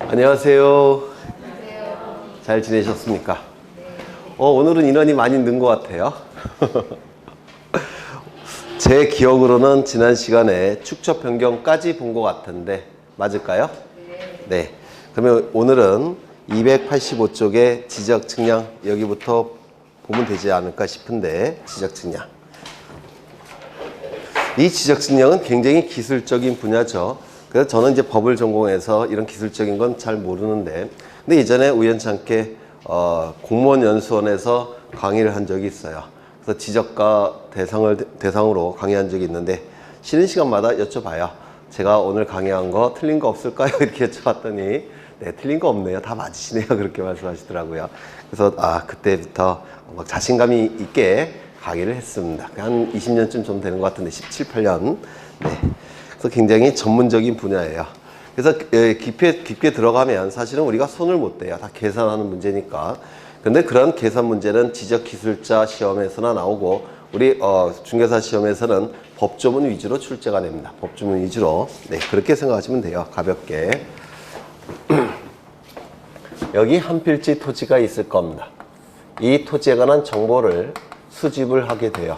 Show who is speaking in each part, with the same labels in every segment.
Speaker 1: 안녕하세요. 잘 지내셨습니까? 오늘은 인원이 많이 는 것 같아요. 제 기억으로는 지난 시간에 축적 변경까지 본 것 같은데 맞을까요? 네. 그러면 오늘은 285쪽의 지적 측량 여기부터 보면 되지 않을까 싶은데 지적 측량. 이 지적 측량은 굉장히 기술적인 분야죠. 그래서 저는 이제 법을 전공해서 이런 기술적인 건 잘 모르는데, 근데 예전에 우연찮게 공무원 연수원에서 강의를 한 적이 있어요. 그래서 지적과 대상으로 강의한 적이 있는데, 쉬는 시간마다 여쭤봐요. 제가 오늘 강의한 거 틀린 거 없을까요? 이렇게 여쭤봤더니 네, 틀린 거 없네요. 다 맞으시네요. 그렇게 말씀하시더라고요. 그래서 그때부터 막 자신감이 있게 강의를 했습니다. 한 20년쯤 좀 되는 것 같은데 17, 18년. 네. 그래서 굉장히 전문적인 분야예요. 그래서 깊게 들어가면 사실은 우리가 손을 못 대요. 다 계산하는 문제니까. 근데 그런 계산 문제는 지적기술자 시험에서나 나오고 우리 중개사 시험에서는 법조문 위주로 출제가 됩니다. 법조문 위주로. 네, 그렇게 생각하시면 돼요. 가볍게. 여기 한 필지 토지가 있을 겁니다. 이 토지에 관한 정보를 수집을 하게 돼요.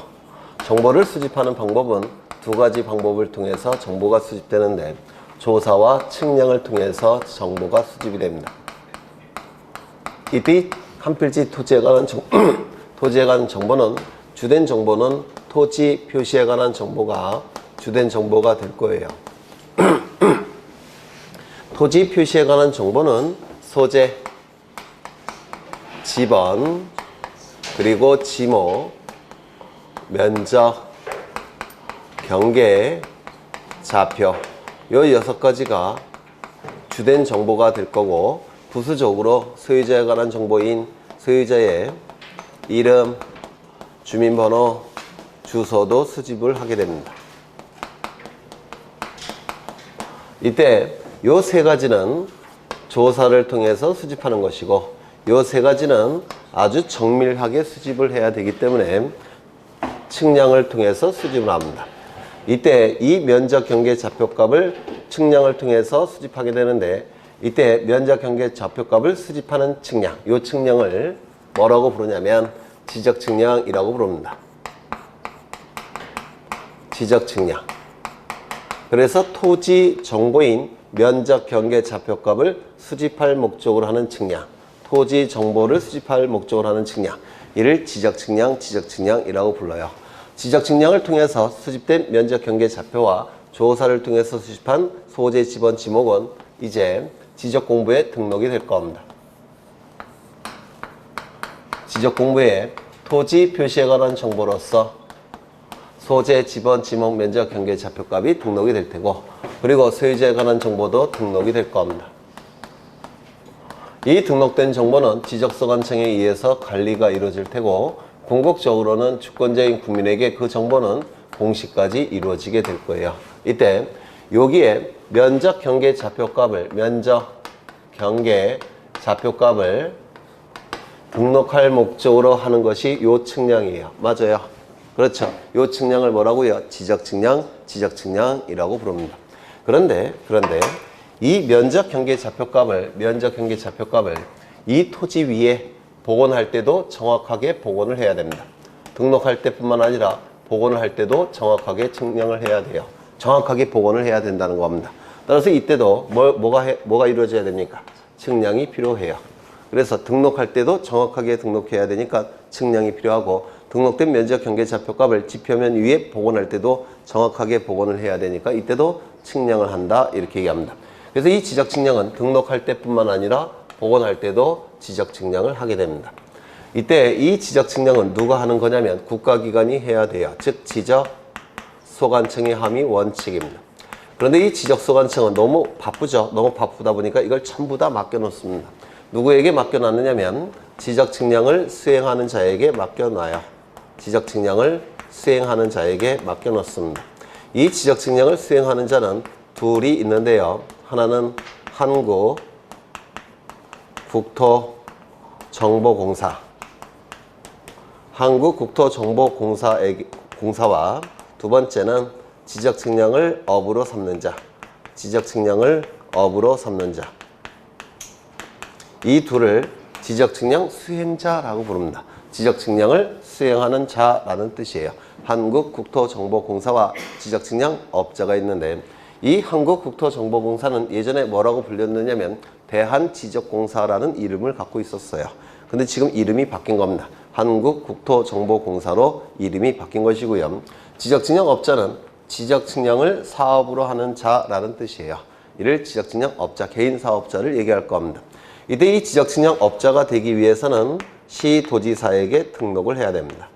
Speaker 1: 정보를 수집하는 방법은 두 가지 방법을 통해서 정보가 수집되는데, 조사와 측량을 통해서 정보가 수집이 됩니다. 이때 한 필지 토지에 관한 정보는, 주된 정보는 토지 표시에 관한 정보가 주된 정보가 될 거예요. 토지 표시에 관한 정보는 소재, 지번, 그리고 지모, 면적, 경계, 좌표, 요 6가지가 주된 정보가 될 거고, 부수적으로 소유자에 관한 정보인 소유자의 이름, 주민번호, 주소도 수집을 하게 됩니다. 이때 요 3가지는 조사를 통해서 수집하는 것이고, 요 3가지는 아주 정밀하게 수집을 해야 되기 때문에 측량을 통해서 수집을 합니다. 이때 이 면적 경계 좌표값을 측량을 통해서 수집하게 되는데, 이때 면적 경계 좌표값을 수집하는 측량, 이 측량을 뭐라고 부르냐면 지적 측량이라고 부릅니다. 지적 측량. 그래서 토지 정보인 면적 경계 좌표값을 수집할 목적으로 하는 측량, 토지 정보를 수집할 목적으로 하는 측량, 이를 지적 측량, 지적 측량이라고 불러요. 지적 측량을 통해서 수집된 면적 경계 좌표와 조사를 통해서 수집한 소재, 지번, 지목은 이제 지적 공부에 등록이 될 겁니다. 지적 공부에 토지 표시에 관한 정보로서 소재, 지번, 지목, 면적 경계 좌표값이 등록이 될 테고, 그리고 소유자에 관한 정보도 등록이 될 겁니다. 이 등록된 정보는 지적소관청에 의해서 관리가 이루어질 테고, 궁극적으로는 주권자인 국민에게 그 정보는 공시까지 이루어지게 될 거예요. 이때 여기에 면적 경계 좌표값을 등록할 목적으로 하는 것이 요 측량이에요. 맞아요. 그렇죠. 요 측량을 뭐라고요? 지적 측량, 지적 측량이라고 부릅니다. 그런데 이 면적 경계 좌표값을 이 토지 위에 복원할 때도 정확하게 복원을 해야 됩니다. 등록할 때뿐만 아니라 복원을 할 때도 정확하게 측량을 해야 돼요. 정확하게 복원을 해야 된다는 겁니다. 따라서 이때도 뭐가 이루어져야 됩니까? 측량이 필요해요. 그래서 등록할 때도 정확하게 등록해야 되니까 측량이 필요하고, 등록된 면적 경계 좌표값을 지표면 위에 복원할 때도 정확하게 복원을 해야 되니까 이때도 측량을 한다, 이렇게 얘기합니다. 그래서 이 지적 측량은 등록할 때뿐만 아니라 복원할 때도 지적 측량을 하게 됩니다. 이때 이 지적 측량은 누가 하는 거냐면 국가기관이 해야 돼요. 즉 지적소관청의 함의 원칙입니다. 그런데 이 지적소관청은 너무 바쁘죠. 너무 바쁘다 보니까 이걸 전부 다 맡겨놓습니다. 누구에게 맡겨놨느냐면 지적 측량을 수행하는 자에게 맡겨놔요. 지적 측량을 수행하는 자에게 맡겨놓습니다. 이 지적 측량을 수행하는 자는 둘이 있는데요. 하나는 한국국토정보공사와 두 번째는 지적 측량을 업으로 삼는 자. 이 둘을 지적측량 수행자라고 부릅니다. 지적측량을 수행하는 자라는 뜻이에요. 한국국토정보공사와 지적측량업자가 있는데 이 한국국토정보공사는 예전에 뭐라고 불렸느냐면 대한지적공사라는 이름을 갖고 있었어요. 근데 지금 이름이 바뀐 겁니다. 한국국토정보공사로 이름이 바뀐 것이고요. 지적측량업자는 지적측량을 사업으로 하는 자라는 뜻이에요. 이를 지적측량업자, 개인 사업자를 얘기할 겁니다. 이때 이 지적측량업자가 되기 위해서는 시도지사에게 등록을 해야 됩니다.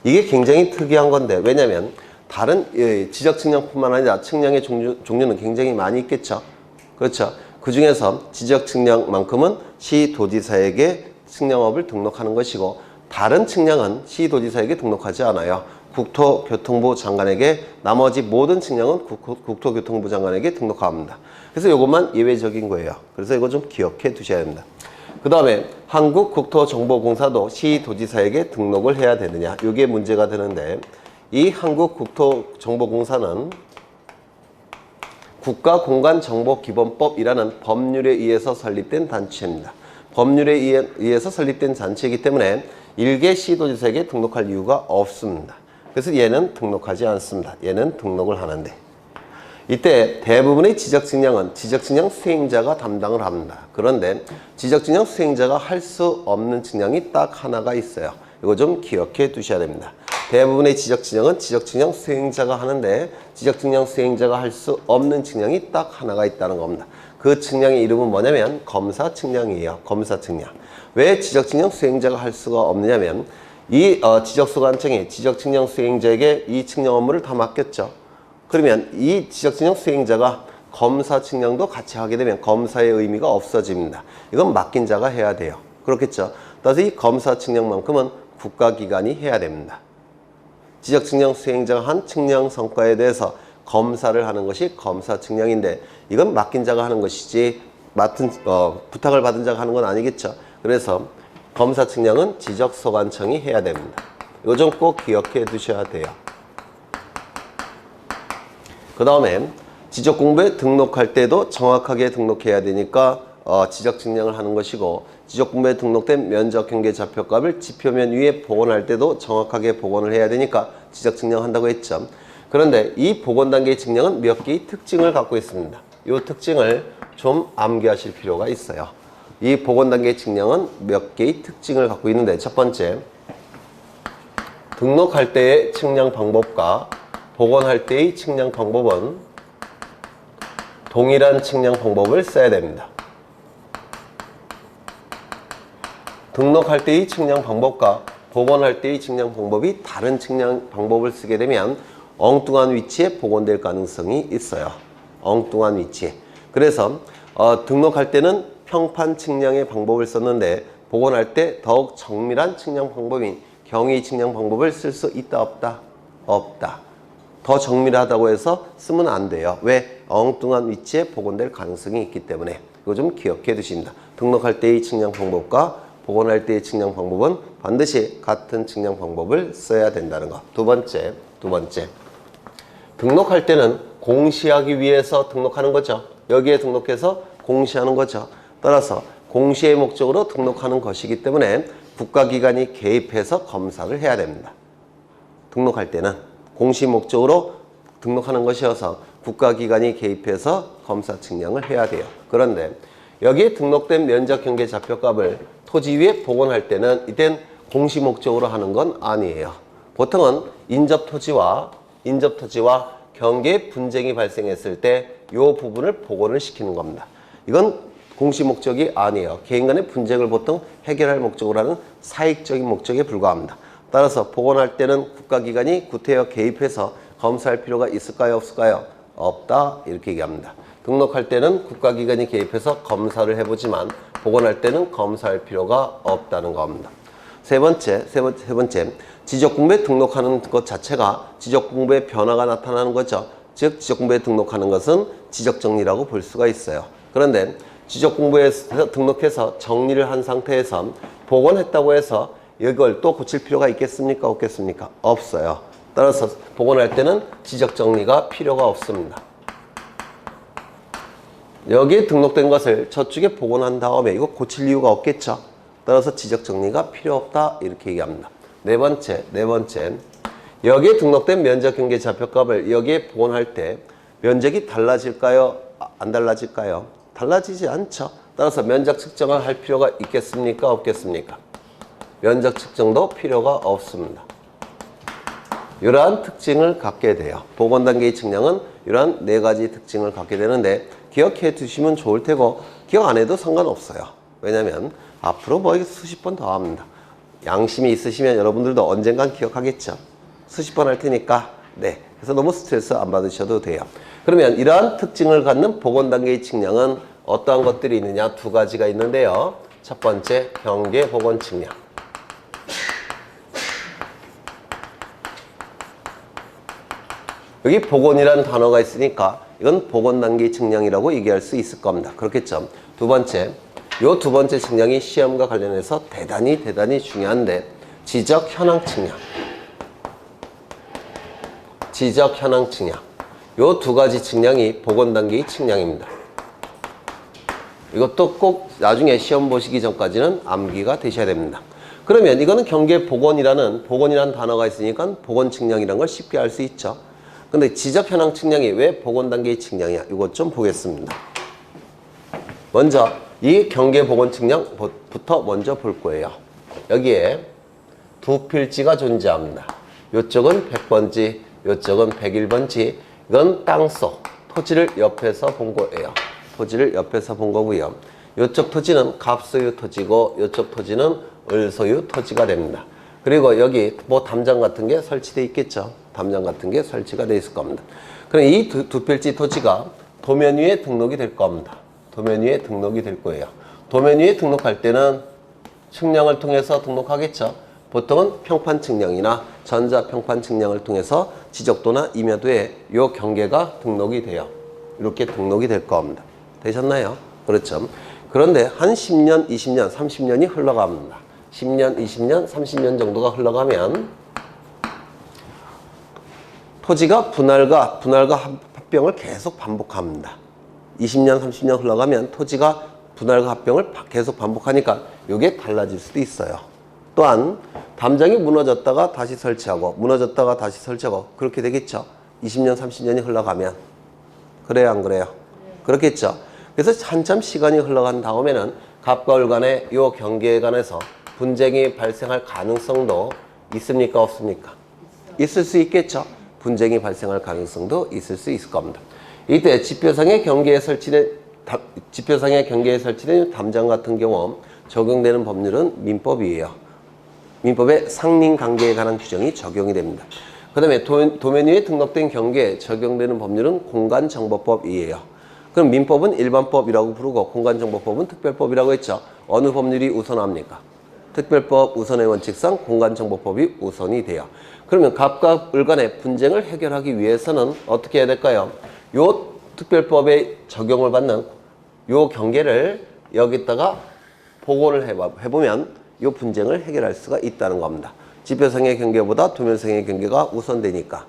Speaker 1: 이게 굉장히 특이한 건데 왜냐하면 다른 지적측량뿐만 아니라 측량의 종류는 굉장히 많이 있겠죠. 그렇죠. 그 중에서 지적측량만큼은 시도지사에게 측량업을 등록하는 것이고 다른 측량은 시도지사에게 등록하지 않아요. 국토교통부 장관에게 나머지 모든 측량은 국토교통부 장관에게 등록합니다. 그래서 이것만 예외적인 거예요. 그래서 이거 좀 기억해 두셔야 됩니다. 그 다음에 한국국토정보공사도 시도지사에게 등록을 해야 되느냐 이게 문제가 되는데 이 한국국토정보공사는 국가공간정보기본법이라는 법률에 의해서 설립된 단체입니다. 법률에 의해서 설립된 단체이기 때문에 일개 시도지사에게 등록할 이유가 없습니다. 그래서 얘는 등록하지 않습니다. 얘는 등록을 하는데 이때 대부분의 지적측량은 지적측량 수행자가 담당을 합니다. 그런데 지적측량 수행자가 할 수 없는 측량이 딱 하나가 있어요. 이거 좀 기억해 두셔야 됩니다. 대부분의 지적측량은 지적측량 수행자가 하는데 지적측량 수행자가 할 수 없는 측량이 딱 하나가 있다는 겁니다. 그 측량의 이름은 뭐냐면 검사측량이에요. 검사측량. 왜 지적측량 수행자가 할 수가 없느냐면 이 지적소관청이 지적측량 수행자에게 이 측량 업무를 다 맡겼죠. 그러면 이 지적측량 수행자가 검사 측량도 같이 하게 되면 검사의 의미가 없어집니다. 이건 맡긴 자가 해야 돼요. 그렇겠죠. 따라서 이 검사 측량만큼은 국가기관이 해야 됩니다. 지적측량 수행자가 한 측량 성과에 대해서 검사를 하는 것이 검사 측량인데 이건 맡긴 자가 하는 것이지 부탁을 받은 자가 하는 건 아니겠죠. 그래서 검사 측량은 지적소관청이 해야 됩니다. 이거 좀 꼭 기억해 두셔야 돼요. 그 다음에 지적공부에 등록할 때도 정확하게 등록해야 되니까 지적측량을 하는 것이고 지적공부에 등록된 면적경계좌표값을 지표면 위에 복원할 때도 정확하게 복원을 해야 되니까 지적측량한다고 했죠. 그런데 이 복원단계의 측량은 몇 개의 특징을 갖고 있습니다. 이 특징을 좀 암기하실 필요가 있어요. 이 복원단계의 측량은 몇 개의 특징을 갖고 있는데 첫 번째, 등록할 때의 측량 방법과 복원할 때의 측량 방법은 동일한 측량 방법을 써야 됩니다. 등록할 때의 측량 방법과 복원할 때의 측량 방법이 다른 측량 방법을 쓰게 되면 엉뚱한 위치에 복원될 가능성이 있어요. 엉뚱한 위치에. 그래서 등록할 때는 평판 측량의 방법을 썼는데 복원할 때 더욱 정밀한 측량 방법인 경위 측량 방법을 쓸 수 있다 없다? 없다. 더 정밀하다고 해서 쓰면 안 돼요. 왜? 엉뚱한 위치에 복원될 가능성이 있기 때문에 이거 좀 기억해 두십니다. 등록할 때의 측량 방법과 복원할 때의 측량 방법은 반드시 같은 측량 방법을 써야 된다는 거. 두 번째. 등록할 때는 공시하기 위해서 등록하는 거죠. 여기에 등록해서 공시하는 거죠. 따라서 공시의 목적으로 등록하는 것이기 때문에 국가기관이 개입해서 검사를 해야 됩니다. 등록할 때는 공시 목적으로 등록하는 것이어서 국가기관이 개입해서 검사 측량을 해야 돼요. 그런데 여기에 등록된 면적경계좌표값을 토지 위에 복원할 때는 이땐 공시 목적으로 하는 건 아니에요. 보통은 인접토지와 경계 분쟁이 발생했을 때 이 부분을 복원을 시키는 겁니다. 이건 공시 목적이 아니에요. 개인 간의 분쟁을 보통 해결할 목적으로 하는 사익적인 목적에 불과합니다. 따라서 복원할 때는 국가기관이 구태여 개입해서 검사할 필요가 있을까요? 없을까요? 없다. 이렇게 얘기합니다. 등록할 때는 국가기관이 개입해서 검사를 해보지만 복원할 때는 검사할 필요가 없다는 겁니다. 세 번째, 지적공부에 등록하는 것 자체가 지적공부의 변화가 나타나는 거죠. 즉 지적공부에 등록하는 것은 지적정리라고 볼 수가 있어요. 그런데 지적공부에 등록해서 정리를 한 상태에서 복원했다고 해서 이걸 또 고칠 필요가 있겠습니까? 없겠습니까? 없어요. 따라서 복원할 때는 지적정리가 필요가 없습니다. 여기에 등록된 것을 저쪽에 복원한 다음에 이거 고칠 이유가 없겠죠. 따라서 지적 정리가 필요 없다 이렇게 얘기합니다. 네 번째. 여기에 등록된 면적 경계 좌표값을 여기에 복원할 때 면적이 달라질까요? 안 달라질까요? 달라지지 않죠. 따라서 면적 측정을 할 필요가 있겠습니까? 없겠습니까? 면적 측정도 필요가 없습니다. 이러한 특징을 갖게 돼요. 복원 단계의 측량은 이러한 네 가지 특징을 갖게 되는데 기억해 두시면 좋을 테고 기억 안 해도 상관없어요. 왜냐면 앞으로 뭐 수십 번 더 합니다. 양심이 있으시면 여러분들도 언젠간 기억하겠죠. 수십 번 할 테니까. 네. 그래서 너무 스트레스 안 받으셔도 돼요. 그러면 이러한 특징을 갖는 복원 단계의 측량은 어떠한 것들이 있느냐? 두 가지가 있는데요. 첫 번째, 경계 복원 측량. 여기 복원이라는 단어가 있으니까 이건 복원 단계의 측량이라고 얘기할 수 있을 겁니다. 그렇겠죠. 두 번째, 요 두 번째 측량이 시험과 관련해서 대단히 중요한데 지적 현황 측량. 지적 현황 측량. 요 두 가지 측량이 복원 단계의 측량입니다. 이것도 꼭 나중에 시험 보시기 전까지는 암기가 되셔야 됩니다. 그러면 이거는 경계 복원이라는 단어가 있으니까 복원 측량이라는 걸 쉽게 알 수 있죠. 근데 지적 현황 측량이 왜 복원 단계의 측량이야? 이것 좀 보겠습니다. 먼저 이 경계 복원 측량부터 먼저 볼 거예요. 여기에 두 필지가 존재합니다. 이쪽은 100번지, 이쪽은 101번지. 이건 땅속, 토지를 옆에서 본 거예요. 토지를 옆에서 본 거고요. 이쪽 토지는 갑소유 토지고 이쪽 토지는 을소유 토지가 됩니다. 그리고 여기 뭐 담장 같은 게 설치되어 있겠죠. 담장 같은 게 설치가 되어 있을 겁니다. 그럼 이 두 필지 토지가 도면 위에 등록이 될 겁니다. 도면 위에 등록이 될 거예요. 도면 위에 등록할 때는 측량을 통해서 등록하겠죠. 보통은 평판 측량이나 전자평판 측량을 통해서 지적도나 임야도에 이 경계가 등록이 돼요. 이렇게 등록이 될 겁니다. 되셨나요? 그렇죠. 그런데 한 10년, 20년, 30년이 흘러갑니다. 10년, 20년, 30년 정도가 흘러가면 토지가 분할과 합병을 계속 반복합니다. 20년, 30년 흘러가면 토지가 분할과 합병을 계속 반복하니까 이게 달라질 수도 있어요. 또한 담장이 무너졌다가 다시 설치하고 무너졌다가 다시 설치하고 그렇게 되겠죠. 20년, 30년이 흘러가면. 그래요, 안 그래요? 그렇겠죠. 그래서 한참 시간이 흘러간 다음에는 갑과 을 간의 이 경계에 관해서 분쟁이 발생할 가능성도 있습니까? 없습니까? 있을 수 있겠죠. 분쟁이 발생할 가능성도 있을 수 있을 겁니다. 이때 지표상의 경계에 설치된 담장 같은 경우 적용되는 법률은 민법이에요. 민법의 상린관계에 관한 규정이 적용이 됩니다. 그 다음에 도면 위에 등록된 경계에 적용되는 법률은 공간정보법이에요. 그럼 민법은 일반법이라고 부르고 공간정보법은 특별법이라고 했죠. 어느 법률이 우선합니까? 특별법 우선의 원칙상 공간정보법이 우선이 돼요. 그러면 갑과 을 간의 분쟁을 해결하기 위해서는 어떻게 해야 될까요? 요 특별법에 적용을 받는 요 경계를 여기다가 복원을 해보면 요 분쟁을 해결할 수가 있다는 겁니다. 지표상의 경계보다 도면상의 경계가 우선되니까.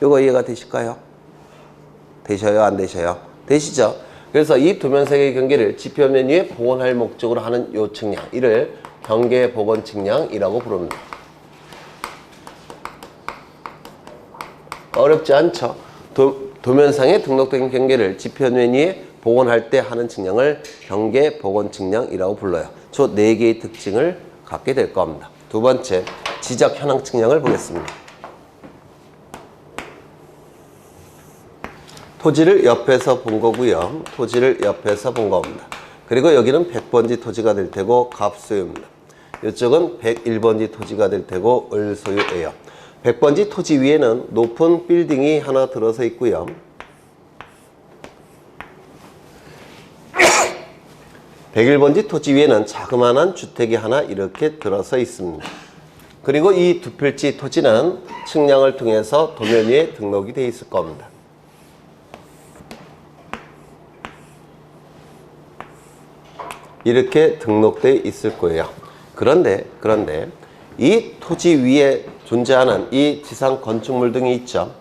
Speaker 1: 요거 이해가 되실까요? 되셔요? 안 되셔요? 되시죠? 그래서 이 도면상의 경계를 지표면 위에 복원할 목적으로 하는 요 측량, 이를 경계 복원 측량이라고 부릅니다. 어렵지 않죠? 도면상에 등록된 경계를 지표면 위에 복원할 때 하는 측량을 경계 복원 측량이라고 불러요. 저 네 개의 특징을 갖게 될 겁니다. 두 번째, 지적 현황 측량을 보겠습니다. 토지를 옆에서 본 거고요. 토지를 옆에서 본 겁니다. 그리고 여기는 100번지 토지가 될 테고 갑소유입니다. 이쪽은 101번지 토지가 될 테고 을소유예요. 100번지 토지 위에는 높은 빌딩이 하나 들어서 있고요. 101번지 토지 위에는 자그마한 주택이 하나 이렇게 들어서 있습니다. 그리고 이 두 필지 토지는 측량을 통해서 도면 위에 등록이 되어 있을 겁니다. 이렇게 등록되어 있을 거예요. 그런데 이 토지 위에 존재하는 이 지상 건축물 등이 있죠.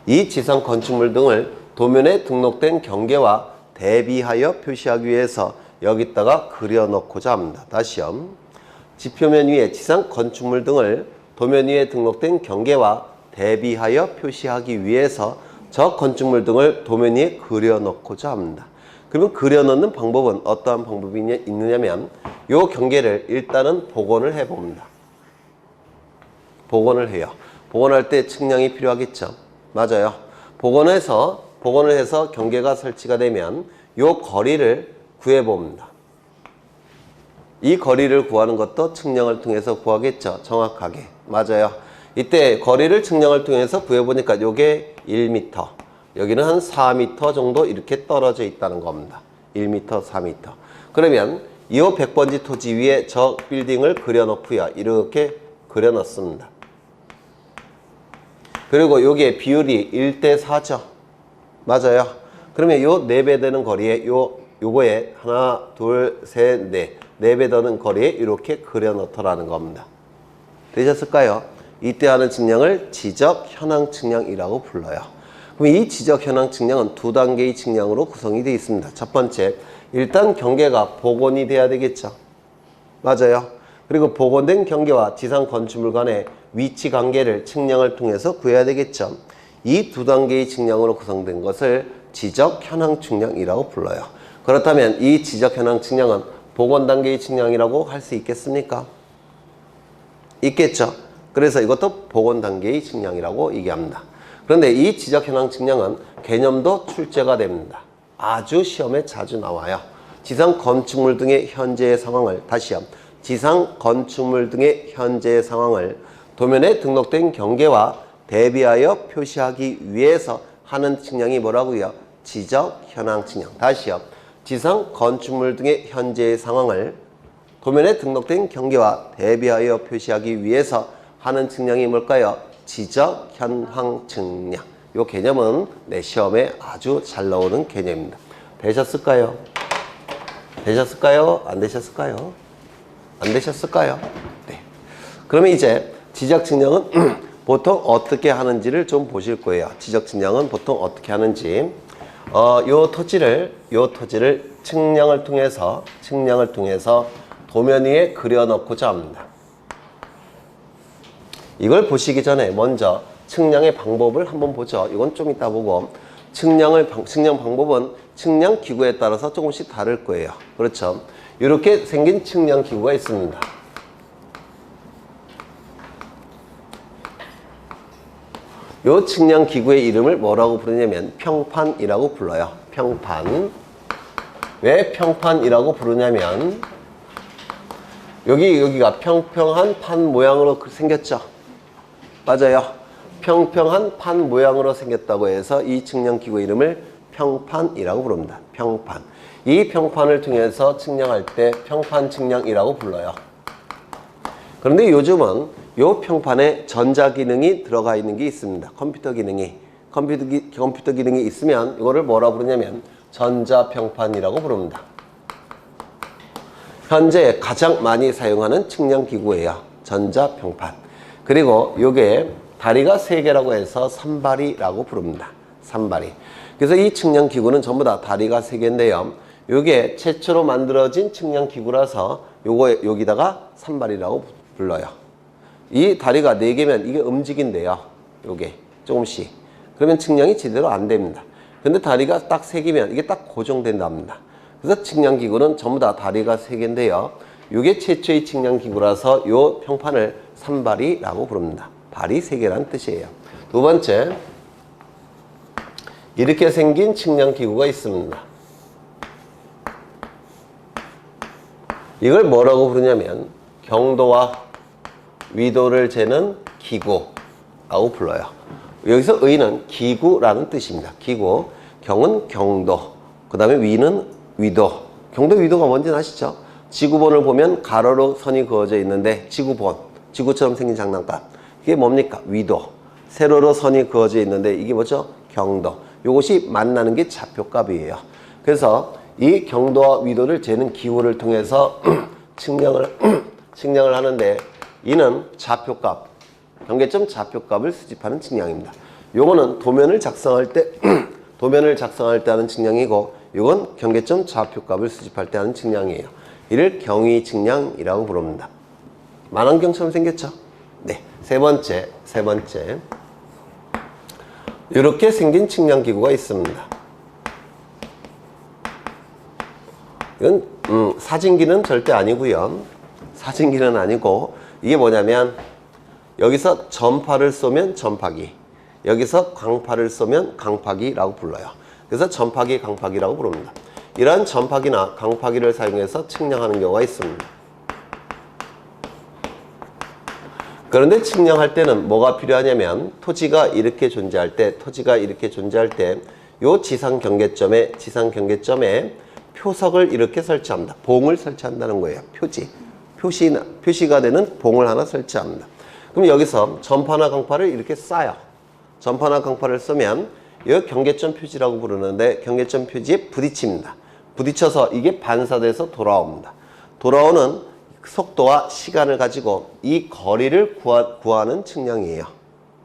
Speaker 1: 이 지상 건축물 등을 도면에 등록된 경계와 대비하여 표시하기 위해서 여기다가 그려놓고자 합니다. 다시요. 지표면 위에 지상 건축물 등을 도면 위에 등록된 경계와 대비하여 표시하기 위해서 저 건축물 등을 도면 위에 그려놓고자 합니다. 그러면 그려놓는 방법은 어떠한 방법이 있느냐면 이 경계를 일단은 복원을 해봅니다. 복원을 해요. 복원할 때 측량이 필요하겠죠. 맞아요. 복원을 해서 경계가 설치가 되면 이 거리를 구해봅니다. 이 거리를 구하는 것도 측량을 통해서 구하겠죠. 정확하게. 맞아요. 이때 거리를 측량을 통해서 구해보니까 이게 1m, 여기는 한 4m 정도 이렇게 떨어져 있다는 겁니다. 1m, 4m. 그러면 이 100번지 토지 위에 저 빌딩을 그려놓고요. 이렇게 그려놓습니다. 그리고 여기에 비율이 1대4죠. 맞아요. 그러면 요 4배 되는 거리에 요거에 하나, 둘, 셋, 넷. 4배 되는 거리에 이렇게 그려놓더라는 겁니다. 되셨을까요? 이때 하는 측량을 지적 현황 측량이라고 불러요. 그럼 이 지적 현황 측량은 두 단계의 측량으로 구성이 되어 있습니다. 첫 번째, 일단 경계가 복원이 돼야 되겠죠. 맞아요. 그리고 복원된 경계와 지상 건축물 간의 위치 관계를 측량을 통해서 구해야 되겠죠. 이 두 단계의 측량으로 구성된 것을 지적 현황 측량이라고 불러요. 그렇다면 이 지적 현황 측량은 복원 단계의 측량이라고 할 수 있겠습니까? 있겠죠. 그래서 이것도 복원 단계의 측량이라고 얘기합니다. 그런데 이 지적 현황 측량은 개념도 출제가 됩니다. 아주 시험에 자주 나와요. 지상 건축물 등의 현재의 상황을 다시요. 지상 건축물 등의 현재의 상황을 도면에 등록된 경계와 대비하여 표시하기 위해서 하는 측량이 뭐라고요? 지적 현황 측량. 다시요. 지상 건축물 등의 현재의 상황을 도면에 등록된 경계와 대비하여 표시하기 위해서 하는 측량이 뭘까요? 지적 현황 측량. 이 개념은 내 시험에 아주 잘 나오는 개념입니다. 되셨을까요? 되셨을까요? 안 되셨을까요? 안 되셨을까요? 네. 그러면 이제 지적 측량은 보통 어떻게 하는지를 좀 보실 거예요. 지적 측량은 보통 어떻게 하는지. 요 토지를 측량을 통해서 도면 위에 그려놓고자 합니다. 이걸 보시기 전에 먼저 측량의 방법을 한번 보죠. 이건 좀 이따 보고 측량 방법은 측량 기구에 따라서 조금씩 다를 거예요. 그렇죠? 이렇게 생긴 측량 기구가 있습니다. 이 측량 기구의 이름을 뭐라고 부르냐면 평판이라고 불러요. 평판. 왜 평판이라고 부르냐면 여기가 평평한 판 모양으로 생겼죠. 맞아요. 평평한 판 모양으로 생겼다고 해서 이 측량 기구 이름을 평판이라고 부릅니다. 평판. 이 평판을 통해서 측량할 때 평판 측량이라고 불러요. 그런데 요즘은 이 평판에 전자기능이 들어가 있는 게 있습니다. 컴퓨터 기능이 있으면 이거를 뭐라 부르냐면 전자평판이라고 부릅니다. 현재 가장 많이 사용하는 측량기구예요. 전자평판. 그리고 이게 다리가 3개라고 해서 산발이라고 부릅니다. 산발이. 그래서 이 측량기구는 전부 다 다리가 3개인데요. 이게 최초로 만들어진 측량기구라서 여기다가 산발이라고 불러요. 이 다리가 4개면 이게 움직인대요. 요게 조금씩. 그러면 측량이 제대로 안 됩니다. 근데 다리가 딱 3개면 이게 딱 고정된답니다. 그래서 측량기구는 전부 다 다리가 3개인데요. 이게 최초의 측량기구라서 이 평판을 산발이라고 부릅니다. 발이 3개라는 뜻이에요. 두 번째, 이렇게 생긴 측량기구가 있습니다. 이걸 뭐라고 부르냐면 경도와 위도를 재는 기구라고 불러요. 여기서 의는 기구라는 뜻입니다. 기구. 경은 경도. 그 다음에 위는 위도. 경도 위도가 뭔지 아시죠? 지구본을 보면 가로로 선이 그어져 있는데 지구본. 지구처럼 생긴 장난감. 이게 뭡니까? 위도. 세로로 선이 그어져 있는데 이게 뭐죠? 경도. 이것이 만나는 게 좌표값이에요. 그래서 이 경도와 위도를 재는 기구를 통해서 측량을 하는데 이는 좌표값, 경계점 좌표값을 수집하는 측량입니다. 요거는 도면을 작성할 때 도면을 작성할 때 하는 측량이고 이건 경계점 좌표값을 수집할 때 하는 측량이에요. 이를 경위 측량이라고 부릅니다. 만원경처럼 생겼죠? 네. 세 번째. 이렇게 생긴 측량기구가 있습니다. 이건 사진기는 절대 아니고요. 사진기는 아니고 이게 뭐냐면 여기서 전파를 쏘면 전파기, 여기서 광파를 쏘면 강파기라고 불러요. 그래서 전파기, 강파기라고 부릅니다. 이러한 전파기나 강파기를 사용해서 측량하는 경우가 있습니다. 그런데 측량할 때는 뭐가 필요하냐면 토지가 이렇게 존재할 때 요 지상 경계점에 표석을 이렇게 설치합니다. 봉을 설치한다는 거예요. 표시가 되는 봉을 하나 설치합니다. 그럼 여기서 전파나 강파를 이렇게 쏴요. 전파나 강파를 쏘면 이 경계점 표지라고 부르는데 경계점 표지에 부딪힙니다. 부딪혀서 이게 반사돼서 돌아옵니다. 돌아오는 속도와 시간을 가지고 이 거리를 구하는 측량이에요.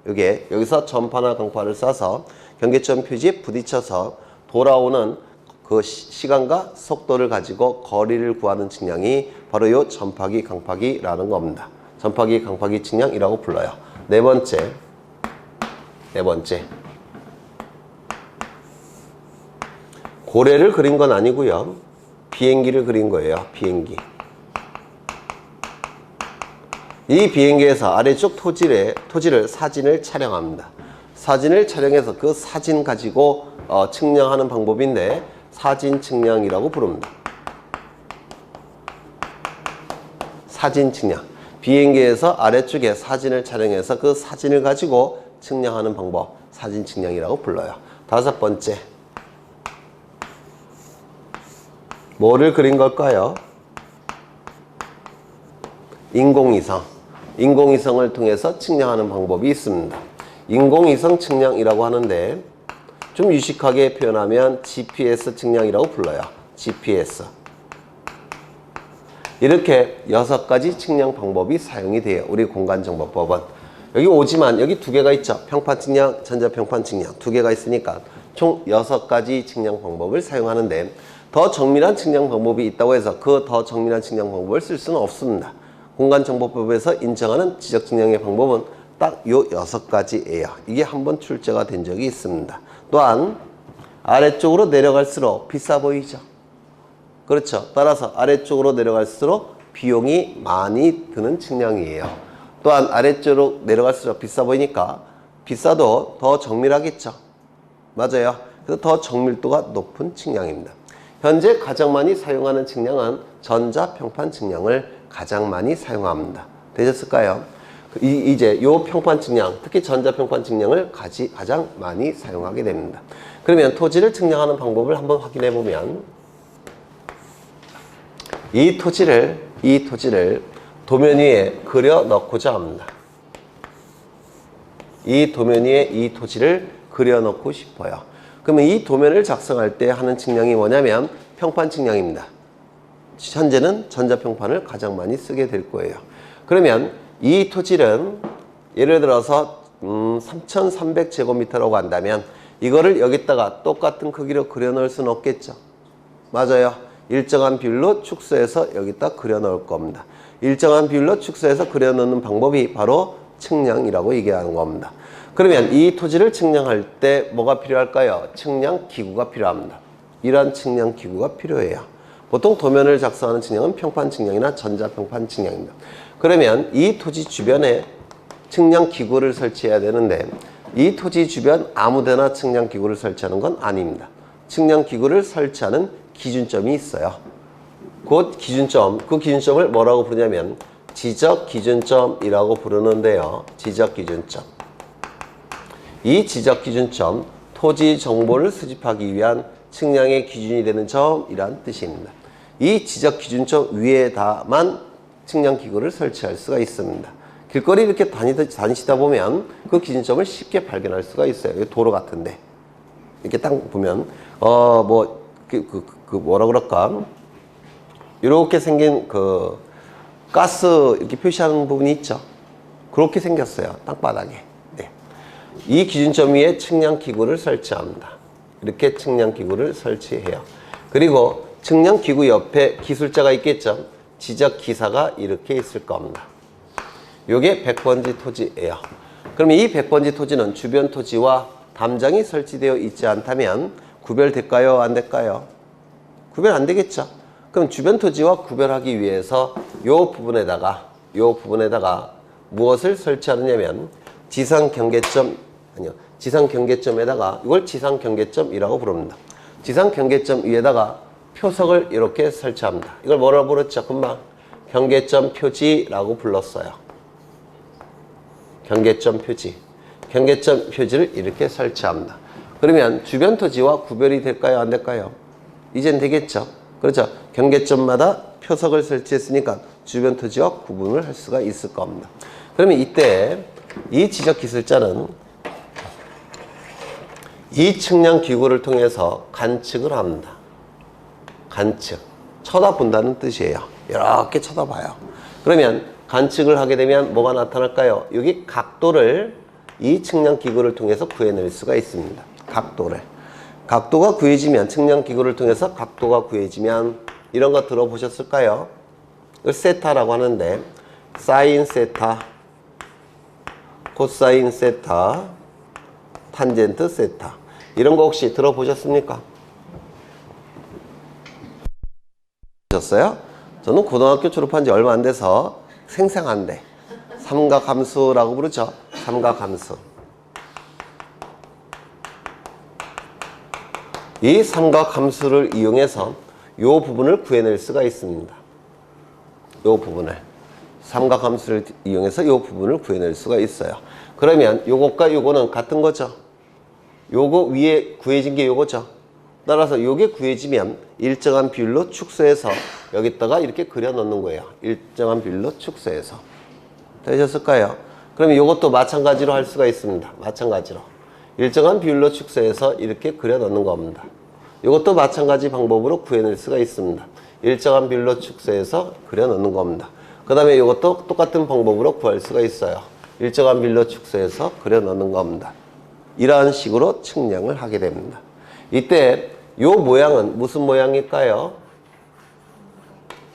Speaker 1: 이게 여기서 전파나 강파를 쏴서 경계점 표지에 부딪혀서 돌아오는 그 시간과 속도를 가지고 거리를 구하는 측량이 바로 이 전파기, 강파기라는 겁니다. 전파기, 강파기 측량이라고 불러요. 네 번째. 고래를 그린 건 아니고요. 비행기를 그린 거예요. 비행기. 이 비행기에서 아래쪽 토지를 사진을 촬영합니다. 사진을 촬영해서 그 사진 가지고 측량하는 방법인데 사진 측량이라고 부릅니다. 사진 측량. 비행기에서 아래쪽에 사진을 촬영해서 그 사진을 가지고 측량하는 방법, 사진 측량이라고 불러요. 다섯 번째. 뭐를 그린 걸까요? 인공위성. 인공위성을 통해서 측량하는 방법이 있습니다. 인공위성 측량이라고 하는데 좀 유식하게 표현하면 GPS 측량이라고 불러요. GPS. 이렇게 6가지 측량 방법이 사용이 돼요. 우리 공간정보법은. 여기 오지만 여기 2개가 있죠. 평판 측량, 전자평판 측량 2개가 있으니까 총 6가지 측량 방법을 사용하는데 더 정밀한 측량 방법이 있다고 해서 그 더 정밀한 측량 방법을 쓸 수는 없습니다. 공간정보법에서 인정하는 지적측량의 방법은 딱 요 6가지예요. 이게 한번 출제가 된 적이 있습니다. 또한 아래쪽으로 내려갈수록 비싸 보이죠. 그렇죠. 따라서 아래쪽으로 내려갈수록 비용이 많이 드는 측량이에요. 또한 아래쪽으로 내려갈수록 비싸 보이니까 비싸도 더 정밀하겠죠. 맞아요. 그래서 더 정밀도가 높은 측량입니다. 현재 가장 많이 사용하는 측량은 전자평판 측량을 가장 많이 사용합니다. 되셨을까요? 이제 요 평판 측량, 특히 전자평판 측량을 가장 많이 사용하게 됩니다. 그러면 토지를 측량하는 방법을 한번 확인해 보면 이 토지를 도면 위에 그려 넣고자 합니다. 이 도면 위에 이 토지를 그려 넣고 싶어요. 그러면 이 도면을 작성할 때 하는 측량이 뭐냐면 평판 측량입니다. 현재는 전자평판을 가장 많이 쓰게 될 거예요. 그러면 이 토지는 예를 들어서 3,300제곱미터라고 한다면 이거를 여기다가 똑같은 크기로 그려 넣을 수는 없겠죠. 맞아요. 일정한 비율로 축소해서 여기다 그려 넣을 겁니다. 일정한 비율로 축소해서 그려 넣는 방법이 바로 측량이라고 얘기하는 겁니다. 그러면 이 토지를 측량할 때 뭐가 필요할까요? 측량기구가 필요합니다. 이러한 측량기구가 필요해요. 보통 도면을 작성하는 측량은 평판 측량이나 전자평판 측량입니다. 그러면 이 토지 주변에 측량기구를 설치해야 되는데 이 토지 주변 아무데나 측량기구를 설치하는 건 아닙니다. 측량기구를 설치하는 기준점이 있어요. 그 기준점을 뭐라고 부르냐면 지적기준점이라고 부르는데요. 지적기준점. 이 지적기준점, 토지 정보를 수집하기 위한 측량의 기준이 되는 점이란 뜻입니다. 이 지적기준점 위에다만 측량기구를 설치할 수가 있습니다. 길거리 이렇게 다니시다 보면 그 기준점을 쉽게 발견할 수가 있어요. 도로 같은데. 이렇게 딱 보면, 뭐라 그럴까. 이렇게 생긴 가스 이렇게 표시하는 부분이 있죠. 그렇게 생겼어요. 땅바닥에. 네. 이 기준점 위에 측량기구를 설치합니다. 이렇게 측량기구를 설치해요. 그리고 측량기구 옆에 기술자가 있겠죠. 지적기사가 이렇게 있을 겁니다. 요게 100번지 토지예요. 그럼 이 100번지 토지는 주변 토지와 담장이 설치되어 있지 않다면 구별될까요? 안 될까요? 구별 안 되겠죠. 그럼 주변 토지와 구별하기 위해서 요 부분에다가 무엇을 설치하느냐면 지상경계점에다가 이걸 지상경계점이라고 부릅니다. 지상경계점 위에다가 표석을 이렇게 설치합니다. 이걸 뭐라고 부르죠? 금방 경계점 표지라고 불렀어요. 경계점 표지를 이렇게 설치합니다. 그러면 주변 토지와 구별이 될까요? 안 될까요? 이젠 되겠죠. 그렇죠. 경계점마다 표석을 설치했으니까 주변 토지와 구분을 할 수가 있을 겁니다. 그러면 이때 이 지적기술자는 이 측량기구를 통해서 관측을 합니다. 관측. 쳐다본다는 뜻이에요. 이렇게 쳐다봐요. 그러면 관측을 하게 되면 뭐가 나타날까요? 여기 각도를 이 측량기구를 통해서 구해낼 수가 있습니다. 각도가 구해지면, 측량기구를 통해서 각도가 구해지면 이런 거 들어보셨을까요? 이걸 세타라고 하는데 사인 세타, 코사인 세타, 탄젠트 세타, 이런 거 혹시 들어보셨습니까? 보셨어요? 저는 고등학교 졸업한 지 얼마 안 돼서 생생한데 삼각함수라고 부르죠. 삼각함수. 이 삼각함수를 이용해서 이 부분을 구해낼 수가 있습니다. 이 부분을. 삼각함수를 이용해서 이 부분을 구해낼 수가 있어요. 그러면 요것과 요거는 같은 거죠. 요거 위에 구해진 게 요거죠. 따라서 요게 구해지면 일정한 비율로 축소해서 여기다가 이렇게 그려 넣는 거예요. 일정한 비율로 축소해서. 되셨을까요? 그러면 요것도 마찬가지로 할 수가 있습니다. 마찬가지로. 일정한 비율로 축소해서 이렇게 그려 넣는 겁니다. 이것도 마찬가지 방법으로 구해낼 수가 있습니다. 일정한 비율로 축소해서 그려 넣는 겁니다. 그 다음에 이것도 똑같은 방법으로 구할 수가 있어요. 일정한 비율로 축소해서 그려 넣는 겁니다. 이러한 식으로 측량을 하게 됩니다. 이때 이 모양은 무슨 모양일까요?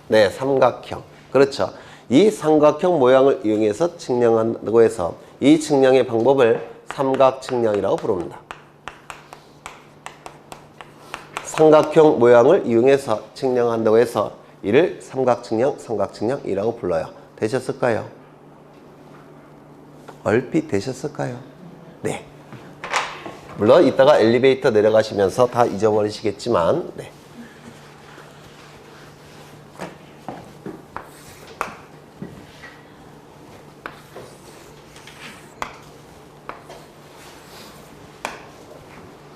Speaker 1: 네, 삼각형. 그렇죠. 이 삼각형 모양을 이용해서 측량한다고 해서 이 측량의 방법을 삼각측량이라고 부릅니다. 삼각형 모양을 이용해서 측량한다고 해서 이를 삼각측량이라고 불러요. 되셨을까요? 얼핏 되셨을까요? 네. 물론 이따가 엘리베이터 내려가시면서 다 잊어버리시겠지만, 네.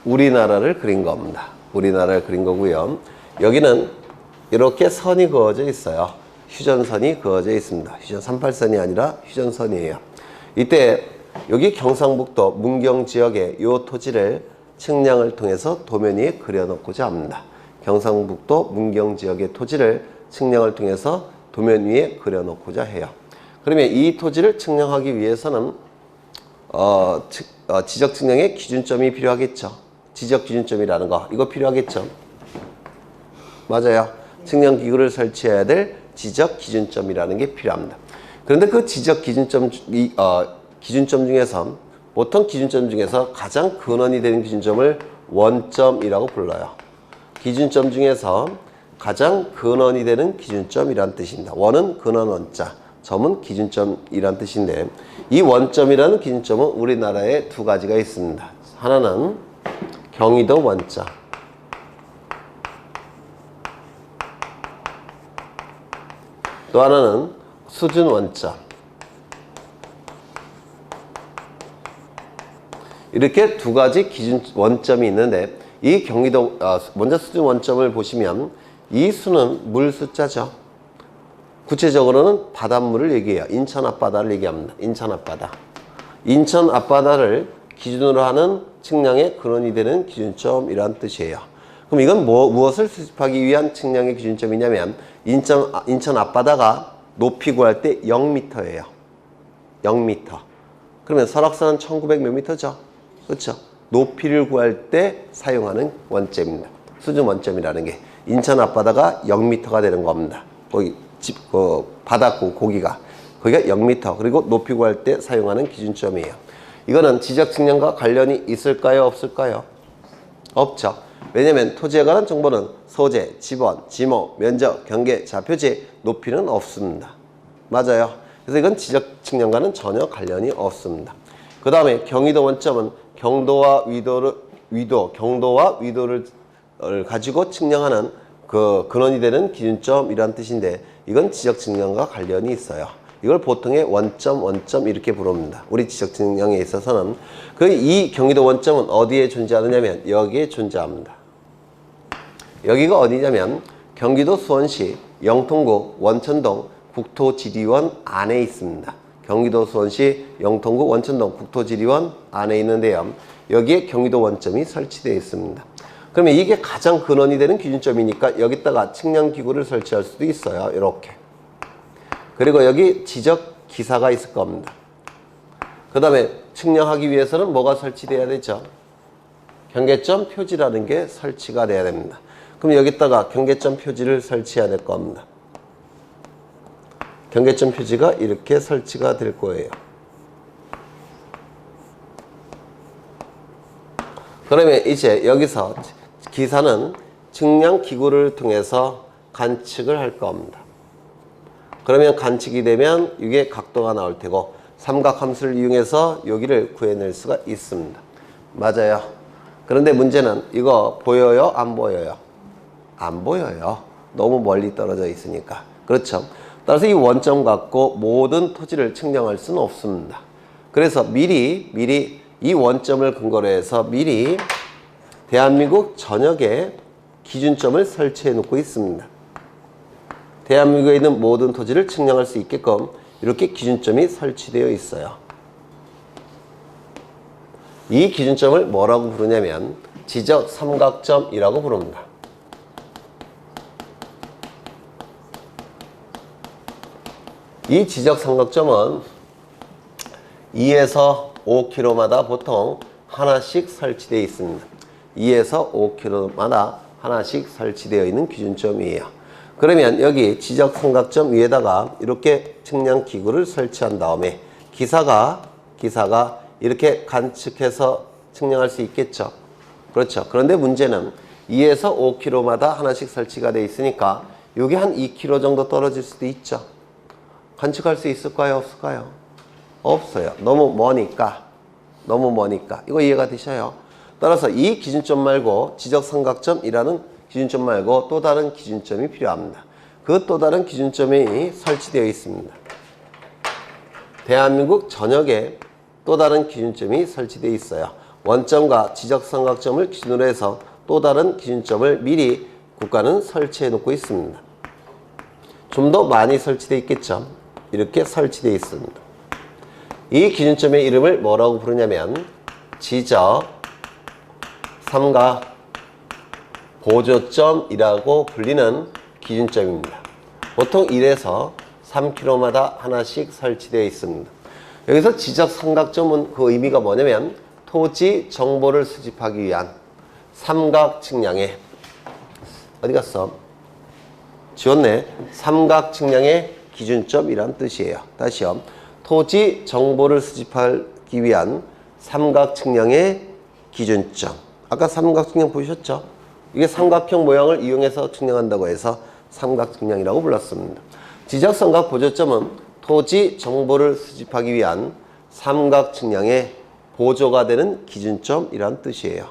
Speaker 1: 우리나라를 그린 겁니다. 우리나라를 그린 거고요. 여기는 이렇게 선이 그어져 있어요. 휴전선이 그어져 있습니다. 38선이 아니라 휴전선이에요. 이때 여기 경상북도 문경 지역의 이 토지를 측량을 통해서 도면 위에 그려놓고자 합니다. 경상북도 문경 지역의 토지를 측량을 통해서 도면 위에 그려놓고자 해요. 그러면 이 토지를 측량하기 위해서는 지적 측량의 기준점이 필요하겠죠. 지적 기준점이라는 거, 이거 필요하겠죠. 맞아요. 측량 기구를 설치해야 될 지적 기준점이라는 게 필요합니다. 그런데 그 지적 기준점 중에서 보통 기준점 중에서 가장 근원이 되는 기준점을 원점이라고 불러요. 기준점 중에서 가장 근원이 되는 기준점이란 뜻입니다. 원은 근원 원자, 점은 기준점이란 뜻인데, 이 원점이라는 기준점은 우리나라에 두 가지가 있습니다. 하나는 경의도 원자, 또 하나는 수준 원자. 이렇게 두 가지 기준 원점이 있는데, 이 경의도 먼저 수준 원점을 보시면 이 수는 물 숫자죠. 구체적으로는 바닷물을 얘기해요. 인천 앞바다를 얘기합니다. 인천 앞바다. 인천 앞바다를 기준으로 하는 측량의 근원이 되는 기준점이란 뜻이에요. 그럼 이건 무엇을 수집하기 위한 측량의 기준점이냐면, 인천 앞바다가 높이 구할 때 0m예요. 0m. 그러면 설악산은 1900 몇 미터죠? 그렇죠? 높이를 구할 때 사용하는 원점입니다. 수준 원점이라는 게 인천 앞바다가 0m가 되는 겁니다. 거기 바다 고기가 거기가 0m, 그리고 높이 구할 때 사용하는 기준점이에요. 이거는 지적 측량과 관련이 있을까요, 없을까요? 없죠. 왜냐면 토지에 관한 정보는 소재, 지번, 지모, 면적, 경계, 좌표지, 높이는 없습니다. 맞아요. 그래서 이건 지적 측량과는 전혀 관련이 없습니다. 그 다음에 경위도 원점은 경도와 위도를 가지고 측량하는 그 근원이 되는 기준점이란 뜻인데, 이건 지적 측량과 관련이 있어요. 이걸 보통의 원점 이렇게 부릅니다. 우리 지적 측량에 있어서는 이 경기도 원점은 어디에 존재하느냐면 여기에 존재합니다. 여기가 어디냐면 경기도 수원시 영통구 원천동 국토지리원 안에 있습니다. 경기도 수원시 영통구 원천동 국토지리원 안에 있는데요. 여기에 경기도 원점이 설치되어 있습니다. 그러면 이게 가장 근원이 되는 기준점이니까 여기다가 측량기구를 설치할 수도 있어요. 이렇게. 그리고 여기 지적 기사가 있을 겁니다. 그 다음에 측량하기 위해서는 뭐가 설치돼야 되죠? 경계점 표지라는 게 설치가 돼야 됩니다. 그럼 여기다가 경계점 표지를 설치해야 될 겁니다. 경계점 표지가 이렇게 설치가 될 거예요. 그러면 이제 여기서 기사는 측량기구를 통해서 관측을 할 겁니다. 그러면 관측이 되면 이게 각도가 나올 테고 삼각함수를 이용해서 여기를 구해낼 수가 있습니다. 맞아요. 그런데 문제는 이거 보여요? 안 보여요? 안 보여요. 너무 멀리 떨어져 있으니까. 그렇죠. 따라서 이 원점 갖고 모든 토지를 측량할 수는 없습니다. 그래서 미리 이 원점을 근거로 해서 미리 대한민국 전역에 기준점을 설치해 놓고 있습니다. 대한민국에 있는 모든 토지를 측량할 수 있게끔 이렇게 기준점이 설치되어 있어요. 이 기준점을 뭐라고 부르냐면 지적 삼각점이라고 부릅니다. 이 지적 삼각점은 2에서 5km마다 보통 하나씩 설치되어 있습니다. 2에서 5km마다 하나씩 설치되어 있는 기준점이에요. 그러면 여기 지적 삼각점 위에다가 이렇게 측량기구를 설치한 다음에 기사가 이렇게 관측해서 측량할 수 있겠죠. 그렇죠. 그런데 문제는 2에서 5km마다 하나씩 설치가 되어 있으니까 여기 한 2km 정도 떨어질 수도 있죠. 관측할 수 있을까요? 없을까요? 없어요. 너무 머니까. 이거 이해가 되셔요? 따라서 이 기준점 말고 지적 삼각점이라는 기준점 말고 또 다른 기준점이 필요합니다. 그 또 다른 기준점이 설치되어 있습니다. 대한민국 전역에 또 다른 기준점이 설치되어 있어요. 원점과 지적 삼각점을 기준으로 해서 또 다른 기준점을 미리 국가는 설치해 놓고 있습니다. 좀 더 많이 설치되어 있겠죠. 이렇게 설치되어 있습니다. 이 기준점의 이름을 뭐라고 부르냐면 지적 삼각 보조점이라고 불리는 기준점입니다. 보통 1에서 3km마다 하나씩 설치되어 있습니다. 여기서 지적 삼각점은 그 의미가 뭐냐면 토지 정보를 수집하기 위한 삼각 측량의 어디 갔어? 지웠네. 삼각 측량의 기준점이란 뜻이에요. 다시요. 토지 정보를 수집하기 위한 삼각 측량의 기준점. 아까 삼각 측량 보셨죠? 이게 삼각형 모양을 이용해서 측량한다고 해서 삼각 측량이라고 불렀습니다. 지적 삼각 보조점은 토지 정보를 수집하기 위한 삼각 측량의 보조가 되는 기준점이란 뜻이에요.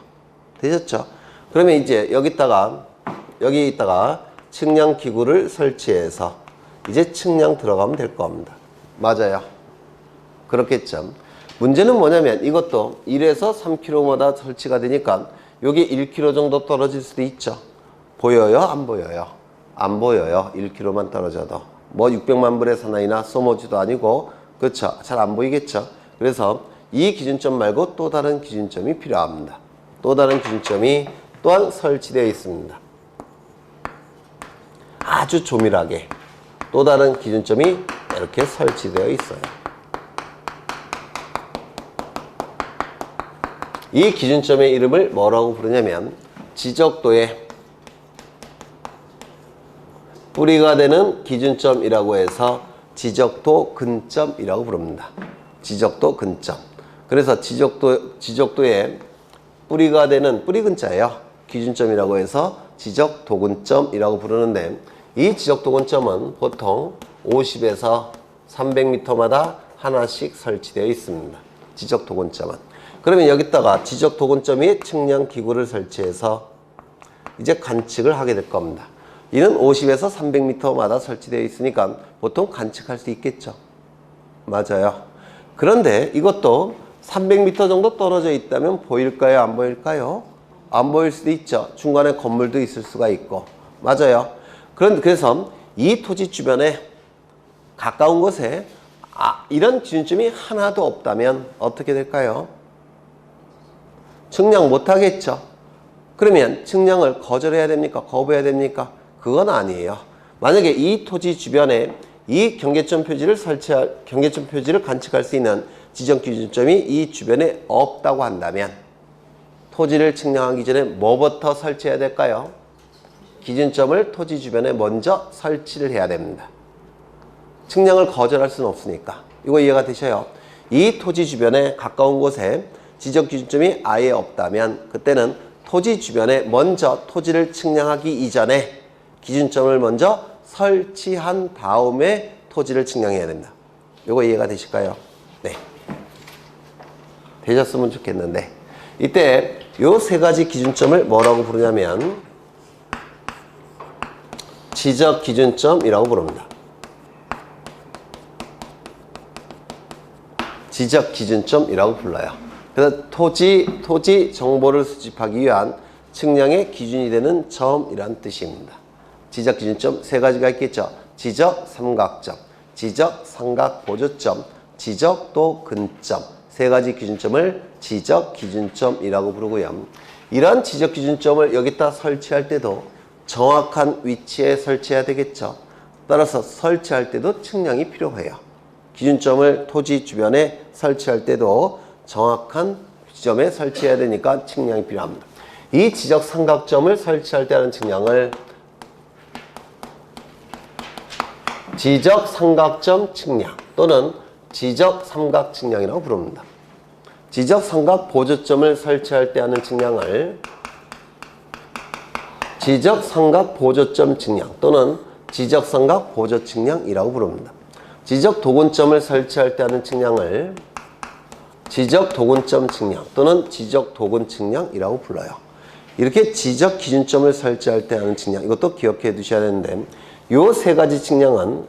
Speaker 1: 되셨죠? 그러면 이제 여기다가 측량 기구를 설치해서 이제 측량 들어가면 될 겁니다. 맞아요. 그렇겠죠. 문제는 뭐냐면 이것도 1에서 3km마다 설치가 되니까 여기 1km 정도 떨어질 수도 있죠. 보여요? 안 보여요? 안 보여요. 1km만 떨어져도. 뭐 600만 불의 사나이나 소모지도 아니고 그렇죠. 잘 안 보이겠죠. 그래서 이 기준점 말고 또 다른 기준점이 필요합니다. 또 다른 기준점이 또한 설치되어 있습니다. 아주 조밀하게 또 다른 기준점이 이렇게 설치되어 있어요. 이 기준점의 이름을 뭐라고 부르냐면 지적도의 뿌리가 되는 기준점이라고 해서 지적도 근점이라고 부릅니다. 지적도 근점. 그래서 지적도의 뿌리가 되는 뿌리 근자예요. 기준점이라고 해서 지적도근점이라고 부르는데 이 지적도근점은 보통 50에서 300m마다 하나씩 설치되어 있습니다. 지적도근점은. 그러면 여기다가 지적도근점이 측량기구를 설치해서 이제 관측을 하게 될 겁니다. 이는 50에서 300m마다 설치되어 있으니까 보통 관측할 수 있겠죠. 맞아요. 그런데 이것도 300m 정도 떨어져 있다면 보일까요? 안 보일까요? 안 보일 수도 있죠. 중간에 건물도 있을 수가 있고. 맞아요. 그래서 이 토지 주변에 가까운 곳에 이런 기준점이 하나도 없다면 어떻게 될까요? 측량 못 하겠죠. 그러면 측량을 거절해야 됩니까? 거부해야 됩니까? 그건 아니에요. 만약에 이 토지 주변에 이 경계점 표지를 경계점 표지를 관측할 수 있는 지정 기준점이 이 주변에 없다고 한다면 토지를 측량하기 전에 뭐부터 설치해야 될까요? 기준점을 토지 주변에 먼저 설치를 해야 됩니다. 측량을 거절할 수는 없으니까. 이거 이해가 되셔요? 이 토지 주변에 가까운 곳에 지적 기준점이 아예 없다면 그때는 토지 주변에 먼저 토지를 측량하기 이전에 기준점을 먼저 설치한 다음에 토지를 측량해야 된다. 이거 이해가 되실까요? 네. 되셨으면 좋겠는데 이때 요 세 가지 기준점을 뭐라고 부르냐면 지적 기준점이라고 부릅니다. 지적 기준점이라고 불러요. 그래서 토지 정보를 수집하기 위한 측량의 기준이 되는 점이란 뜻입니다. 지적 기준점 세 가지가 있겠죠. 지적 삼각점, 지적 삼각 보조점, 지적도 근점 세 가지 기준점을 지적 기준점이라고 부르고요. 이러한 지적 기준점을 여기다 설치할 때도 정확한 위치에 설치해야 되겠죠. 따라서 설치할 때도 측량이 필요해요. 기준점을 토지 주변에 설치할 때도 정확한 지점에 설치해야 되니까 측량이 필요합니다. 이 지적 삼각점을 설치할 때 하는 측량을 지적 삼각점 측량 또는 지적 삼각 측량이라고 부릅니다. 지적 삼각 보조점을 설치할 때 하는 측량을 지적 삼각 보조점 측량 또는 지적 삼각 보조 측량이라고 부릅니다. 지적 도근점을 설치할 때 하는 측량을 지적 도근점 측량 또는 지적 도근 측량이라고 불러요. 이렇게 지적 기준점을 설치할 때 하는 측량 이것도 기억해 두셔야 되는데 요 세 가지 측량은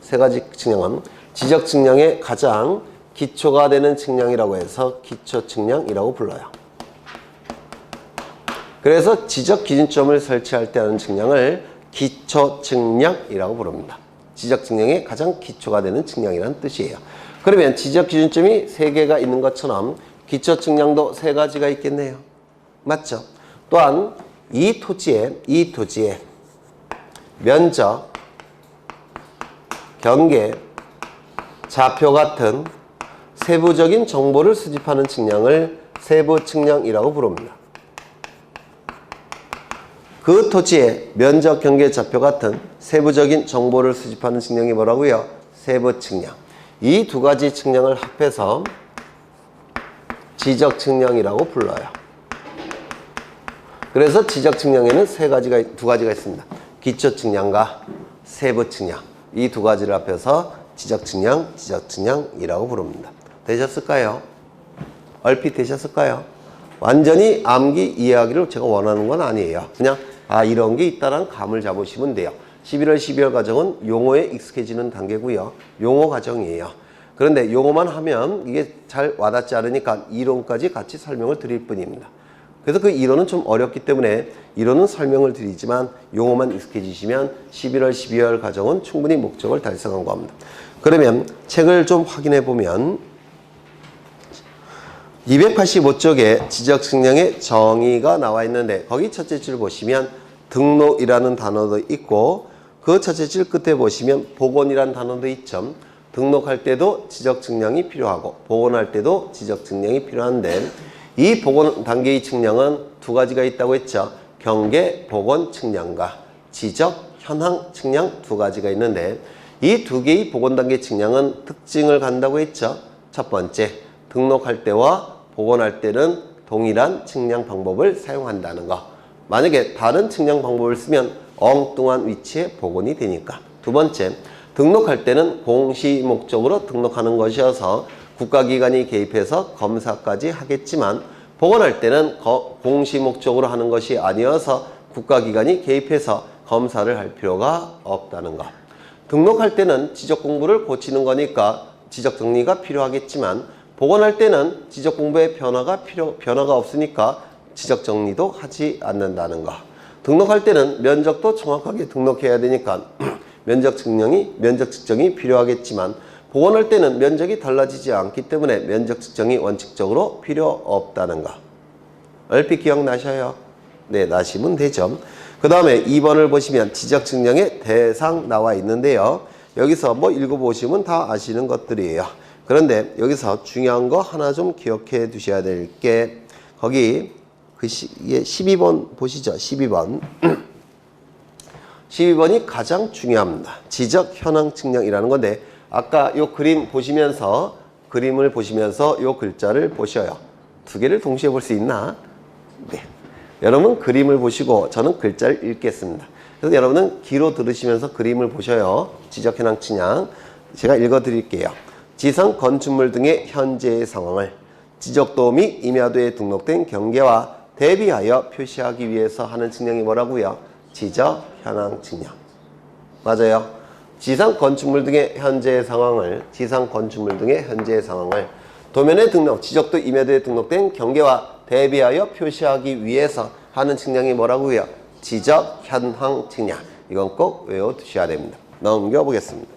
Speaker 1: 지적 측량의 가장 기초가 되는 측량이라고 해서 기초 측량이라고 불러요. 그래서 지적 기준점을 설치할 때 하는 측량을 기초 측량이라고 부릅니다. 지적 측량의 가장 기초가 되는 측량이라는 뜻이에요. 그러면 지적 기준점이 3개가 있는 것처럼 기초 측량도 3가지가 있겠네요. 맞죠? 또한 이 토지의 면적, 경계, 좌표 같은 세부적인 정보를 수집하는 측량을 세부 측량이라고 부릅니다. 그 토지의 면적, 경계, 좌표 같은 세부적인 정보를 수집하는 측량이 뭐라고요? 세부 측량. 이 두 가지 측량을 합해서 지적 측량이라고 불러요. 그래서 지적 측량에는 두 가지가 있습니다. 기초 측량과 세부 측량. 이 두 가지를 합해서 지적 측량, 지적 측량이라고 부릅니다. 되셨을까요? 얼핏 되셨을까요? 완전히 암기 이해하기를 제가 원하는 건 아니에요. 그냥 이런 게 있다라는 감을 잡으시면 돼요. 11월, 12월 과정은 용어에 익숙해지는 단계고요. 용어 과정이에요. 그런데 용어만 하면 이게 잘 와닿지 않으니까 이론까지 같이 설명을 드릴 뿐입니다. 그래서 그 이론은 좀 어렵기 때문에 이론은 설명을 드리지만 용어만 익숙해지시면 11월, 12월 과정은 충분히 목적을 달성한 겁니다. 그러면 책을 좀 확인해 보면 285쪽에 지적 측량의 정의가 나와 있는데 거기 첫째 줄 보시면 등록이라는 단어도 있고 그 첫째 줄 끝에 보시면 복원이라는 단어도 있죠. 등록할 때도 지적 측량이 필요하고 복원할 때도 지적 측량이 필요한데 이 보건 단계의 측량은 두 가지가 있다고 했죠. 경계 보건 측량과 지적 현황 측량 두 가지가 있는데 이 두 개의 보건 단계 측량은 특징을 갖는다고 했죠. 첫 번째, 등록할 때와 복원할 때는 동일한 측량 방법을 사용한다는 거. 만약에 다른 측량 방법을 쓰면 엉뚱한 위치에 복원이 되니까. 두 번째, 등록할 때는 공시 목적으로 등록하는 것이어서 국가기관이 개입해서 검사까지 하겠지만 복원할 때는 공시 목적으로 하는 것이 아니어서 국가기관이 개입해서 검사를 할 필요가 없다는 것. 등록할 때는 지적 공부를 고치는 거니까 지적 정리가 필요하겠지만 복원할 때는 지적 공부의 변화가 없으니까 지적 정리도 하지 않는다는 거. 등록할 때는 면적도 정확하게 등록해야 되니까 면적 측정이 필요하겠지만 복원할 때는 면적이 달라지지 않기 때문에 면적 측정이 원칙적으로 필요 없다는 거. 얼핏 기억나셔요? 네, 나시면 되죠. 그 다음에 2번을 보시면 지적 측량의 대상 나와 있는데요. 여기서 뭐 읽어보시면 다 아시는 것들이에요. 그런데 여기서 중요한 거 하나 좀 기억해 두셔야 될 게 거기 이게 12번 보시죠. 12번. 12번이 가장 중요합니다. 지적 현황 측량이라는 건데 아까 요 그림을 보시면서 요 글자를 보셔요. 두 개를 동시에 볼 수 있나? 네. 여러분 그림을 보시고 저는 글자를 읽겠습니다. 그래서 여러분은 귀로 들으시면서 그림을 보셔요. 지적 현황 측량. 제가 읽어 드릴게요. 지상 건축물 등의 현재의 상황을 지적도움이 임야도에 등록된 경계와 대비하여 표시하기 위해서 하는 측량이 뭐라고요? 지적 현황 측량. 맞아요. 지상 건축물 등의 현재의 상황을 도면에 지적도 임야도에 등록된 경계와 대비하여 표시하기 위해서 하는 측량이 뭐라고요? 지적 현황 측량. 이건 꼭 외워두셔야 됩니다. 넘겨보겠습니다.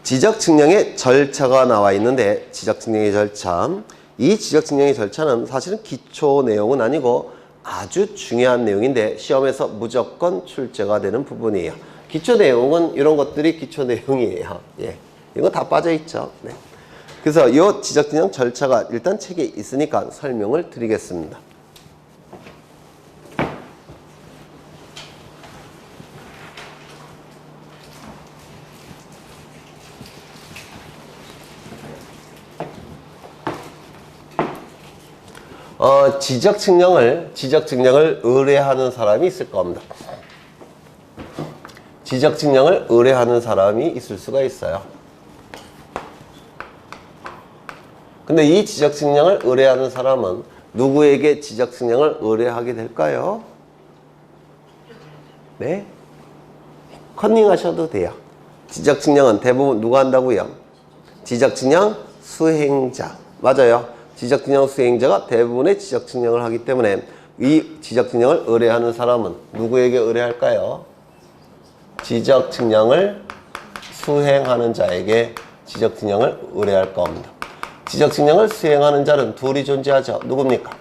Speaker 1: 지적 측량의 절차가 나와 있는데 지적 측량의 절차. 이 지적 측량의 절차는 사실은 기초 내용은 아니고 아주 중요한 내용인데 시험에서 무조건 출제가 되는 부분이에요. 기초 내용은 이런 것들이 기초 내용이에요. 예. 이거 다 빠져있죠. 네. 그래서 이 지적 측량 절차가 일단 책에 있으니까 설명을 드리겠습니다. 지적 측량을 의뢰하는 사람이 있을 겁니다. 지적 측량을 의뢰하는 사람이 있을 수가 있어요. 근데 이 지적 측량을 의뢰하는 사람은 누구에게 지적 측량을 의뢰하게 될까요? 네? 컨닝하셔도 돼요. 지적 측량은 대부분 누가 한다고요? 지적 측량 수행자. 맞아요. 지적 측량 수행자가 대부분의 지적 측량을 하기 때문에 이 지적 측량을 의뢰하는 사람은 누구에게 의뢰할까요? 지적 측량을 수행하는 자에게 지적 측량을 의뢰할 겁니다. 지적 측량을 수행하는 자는 둘이 존재하죠. 누굽니까?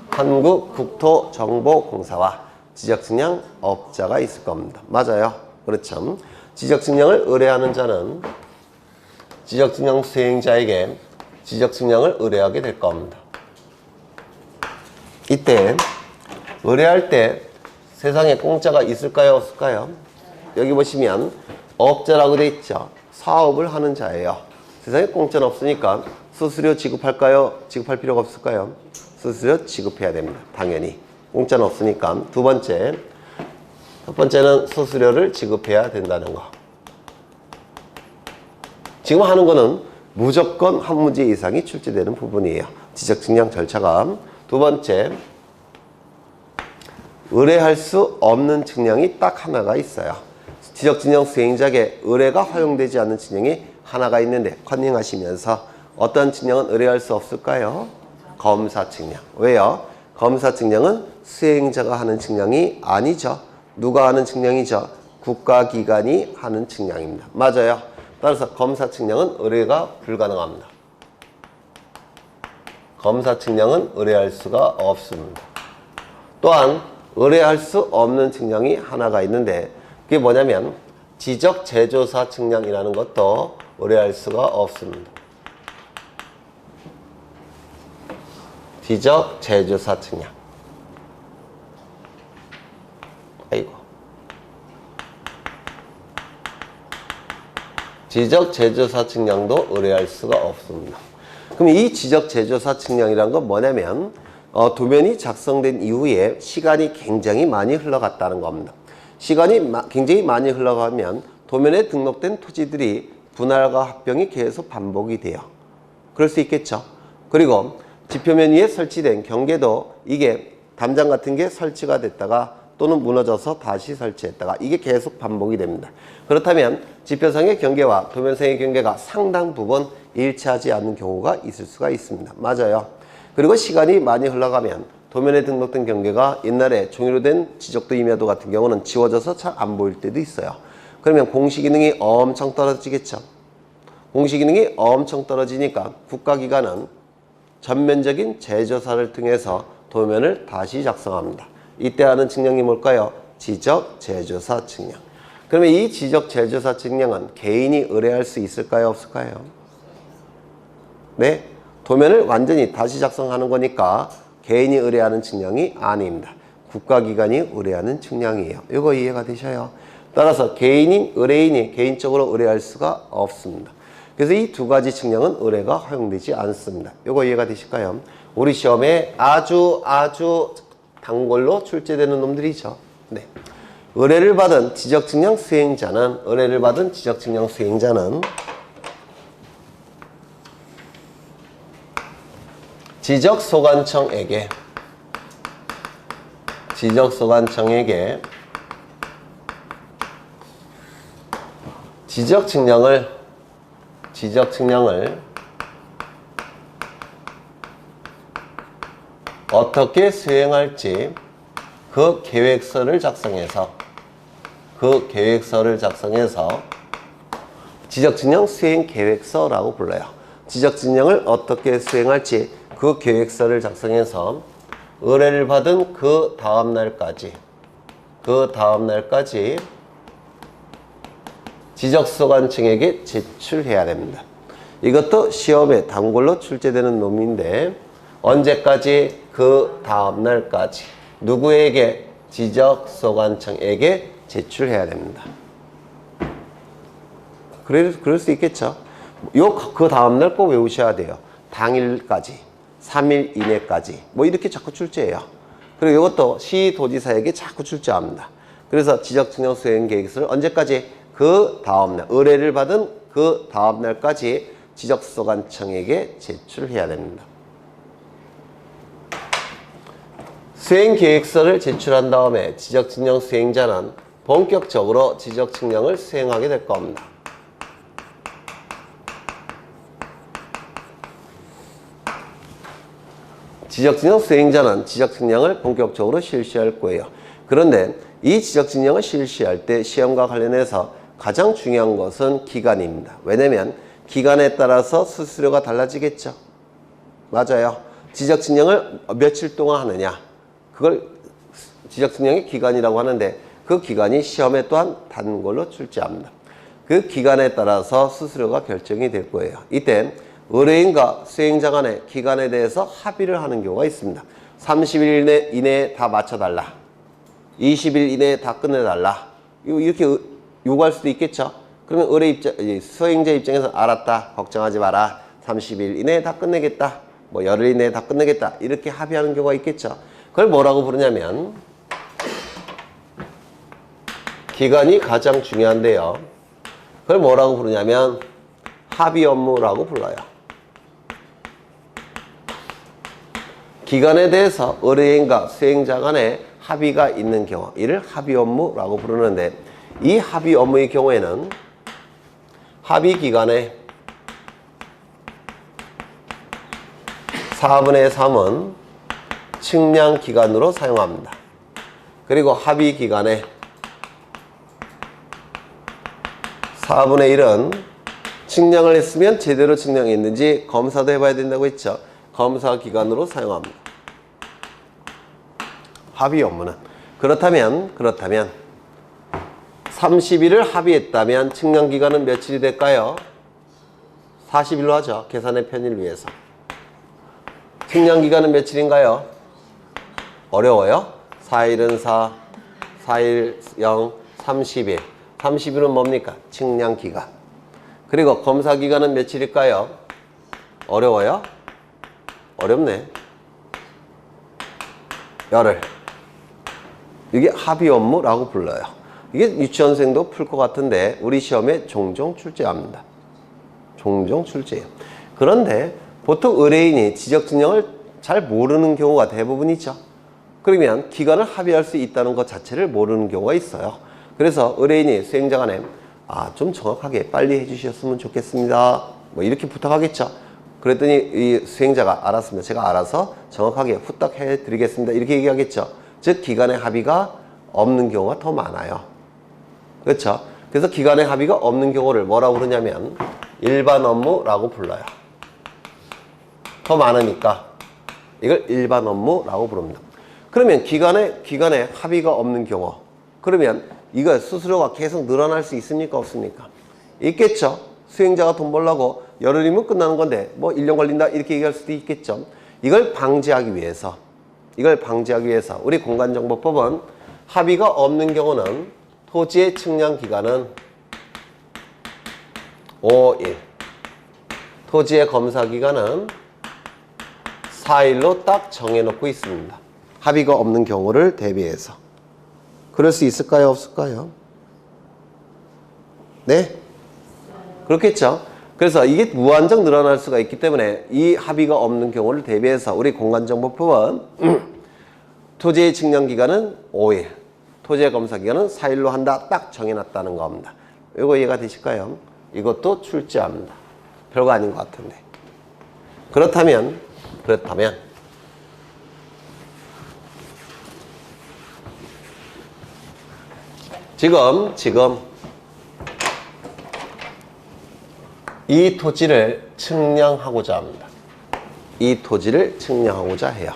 Speaker 1: 한국국토정보공사와 지적 측량 업자가 있을 겁니다. 맞아요. 그렇죠. 지적 측량을 의뢰하는 자는 지적 측량 수행자에게 지적 측량을 의뢰하게 될 겁니다. 이때 의뢰할 때 세상에 공짜가 있을까요? 없을까요? 여기 보시면 업자라고 되어 있죠. 사업을 하는 자예요. 세상에 공짜는 없으니까 수수료 지급할까요? 지급할 필요가 없을까요? 수수료 지급해야 됩니다. 당연히. 공짜는 없으니까. 첫 번째는 수수료를 지급해야 된다는 거. 지금 하는 거는 무조건 한 문제 이상이 출제되는 부분이에요. 지적 측량 절차가. 두 번째, 의뢰할 수 없는 측량이 딱 하나가 있어요. 지적 측량 수행자에게 의뢰가 허용되지 않는 측량이 하나가 있는데 컨닝하시면서 어떤 측량은 의뢰할 수 없을까요? 검사 측량. 왜요? 검사 측량은 수행자가 하는 측량이 아니죠. 누가 하는 측량이죠? 국가기관이 하는 측량입니다. 맞아요. 따라서 검사 측량은 의뢰가 불가능합니다. 검사 측량은 의뢰할 수가 없습니다. 또한 의뢰할 수 없는 측량이 하나가 있는데 그게 뭐냐면 지적 제조사 측량이라는 것도 의뢰할 수가 없습니다. 지적 제조사 측량. 아이고. 지적 제조사 측량도 의뢰할 수가 없습니다. 그럼 이 지적 제조사 측량이란 건 뭐냐면 도면이 작성된 이후에 시간이 굉장히 많이 흘러갔다는 겁니다. 시간이 굉장히 많이 흘러가면 도면에 등록된 토지들이 분할과 합병이 계속 반복이 돼요. 그럴 수 있겠죠. 그리고 지표면 위에 설치된 경계도 이게 담장 같은 게 설치가 됐다가 또는 무너져서 다시 설치했다가 이게 계속 반복이 됩니다. 그렇다면 지표상의 경계와 도면상의 경계가 상당 부분 일치하지 않는 경우가 있을 수가 있습니다. 맞아요. 그리고 시간이 많이 흘러가면 도면에 등록된 경계가 옛날에 종이로 된 지적도 임야도 같은 경우는 지워져서 잘 안 보일 때도 있어요. 그러면 공시 기능이 엄청 떨어지겠죠. 공시 기능이 엄청 떨어지니까 국가기관은 전면적인 재조사를 통해서 도면을 다시 작성합니다. 이때 하는 측량이 뭘까요? 지적 재조사 측량. 그러면 이 지적 재조사 측량은 개인이 의뢰할 수 있을까요? 없을까요? 네? 도면을 완전히 다시 작성하는 거니까 개인이 의뢰하는 측량이 아닙니다. 국가기관이 의뢰하는 측량이에요. 이거 이해가 되셔요? 따라서 개인인 의뢰인이 개인적으로 의뢰할 수가 없습니다. 그래서 이 두 가지 측량은 의뢰가 허용되지 않습니다. 이거 이해가 되실까요? 우리 시험에 아주 단골로 출제되는 놈들이죠. 네. 의뢰를 받은 지적측량 수행자는 지적소관청에게 지적측량을 어떻게 수행할지 그 계획서를 작성해서 지적측량 수행 계획서라고 불러요. 지적측량을 어떻게 수행할지 그 계획서를 작성해서 의뢰를 받은 그 다음 날까지 지적소관청에게 제출해야 됩니다. 이것도 시험에 단골로 출제되는 놈인데 언제까지? 그 다음 날까지 누구에게? 지적소관청에게 제출해야 됩니다. 그럴 수 있겠죠. 그 다음 날 꼭 외우셔야 돼요. 당일까지, 3일 이내까지 뭐 이렇게 자꾸 출제해요. 그리고 이것도 시도지사에게 자꾸 출제합니다. 그래서 지적측량 수행 계획서를 언제까지? 그 다음날, 의뢰를 받은 그 다음날까지 지적소관청에게 제출해야 됩니다. 수행계획서를 제출한 다음에 지적측량 수행자는 본격적으로 지적측량을 수행하게 될 겁니다. 지적측량 수행자는 지적측량을 본격적으로 실시할 거예요. 그런데 이 지적측량을 실시할 때 시험과 관련해서 가장 중요한 것은 기간입니다. 왜냐면 기간에 따라서 수수료가 달라지겠죠. 맞아요. 지적측량을 며칠 동안 하느냐, 그걸 지적측량의 기간이라고 하는데 그 기간이 시험에 또한 단골로 출제합니다. 그 기간에 따라서 수수료가 결정이 될 거예요. 이때 의뢰인과 수행자 간의 기간에 대해서 합의를 하는 경우가 있습니다. 30일 이내에 다 맞춰달라, 20일 이내에 다 끝내달라, 이렇게 요구할 수도 있겠죠. 그러면 수행자 입장에서 알았다, 걱정하지 마라, 30일 이내에 다 끝내겠다, 뭐 열흘 이내에 다 끝내겠다, 이렇게 합의하는 경우가 있겠죠. 그걸 뭐라고 부르냐면, 기간이 가장 중요한데요. 그걸 뭐라고 부르냐면 합의 업무라고 불러요. 기간에 대해서 의뢰인과 수행자 간에 합의가 있는 경우, 이를 합의 업무라고 부르는데, 이 합의 업무의 경우에는 합의 기간에 4분의 3은 측량 기간으로 사용합니다. 그리고 합의 기간에 4분의 1은 측량을 했으면 제대로 측량했는지 검사도 해봐야 된다고 했죠. 검사 기간으로 사용합니다. 합의 업무는. 그렇다면 30일을 합의했다면 측량 기간은 며칠이 될까요? 40일로 하죠. 계산의 편의를 위해서. 측량기간은 며칠인가요? 어려워요? 4일은 4, 4일 0, 30일. 30일은 뭡니까? 측량기간. 그리고 검사기간은 며칠일까요? 어려워요? 어렵네. 열흘. 이게 합의 업무라고 불러요. 이게 유치원생도 풀 것 같은데 우리 시험에 종종 출제합니다. 종종 출제해요. 그런데 보통 의뢰인이 지적증량을 잘 모르는 경우가 대부분이죠. 그러면 기간을 합의할 수 있다는 것 자체를 모르는 경우가 있어요. 그래서 의뢰인이 수행자 간에 좀 정확하게 빨리 해주셨으면 좋겠습니다. 뭐 이렇게 부탁하겠죠. 그랬더니 이 수행자가 알았습니다. 제가 알아서 정확하게 후딱 해드리겠습니다. 이렇게 얘기하겠죠. 즉 기간의 합의가 없는 경우가 더 많아요. 그렇죠? 그래서 기간의 합의가 없는 경우를 뭐라고 그러냐면 일반 업무라고 불러요. 더 많으니까 이걸 일반 업무라고 부릅니다. 그러면 기간에 합의가 없는 경우, 그러면 이거 수수료가 계속 늘어날 수 있습니까? 없습니까? 있겠죠. 수행자가 돈 벌려고 열흘이면 끝나는 건데 뭐 1년 걸린다 이렇게 얘기할 수도 있겠죠. 이걸 방지하기 위해서 우리 공간정보법은 합의가 없는 경우는 토지의 측량 기간은 5일, 토지의 검사 기간은 4일로 딱 정해놓고 있습니다. 합의가 없는 경우를 대비해서. 그럴 수 있을까요? 없을까요? 네? 그렇겠죠. 그래서 이게 무한정 늘어날 수가 있기 때문에 이 합의가 없는 경우를 대비해서 우리 공간정보법은 토지의 측량 기간은 5일, 토지의 검사 기간은 4일로 한다. 딱 정해놨다는 겁니다. 이거 이해가 되실까요? 이것도 출제합니다. 별거 아닌 것 같은데. 그렇다면 지금 이 토지를 측량하고자 합니다. 이 토지를 측량하고자 해요.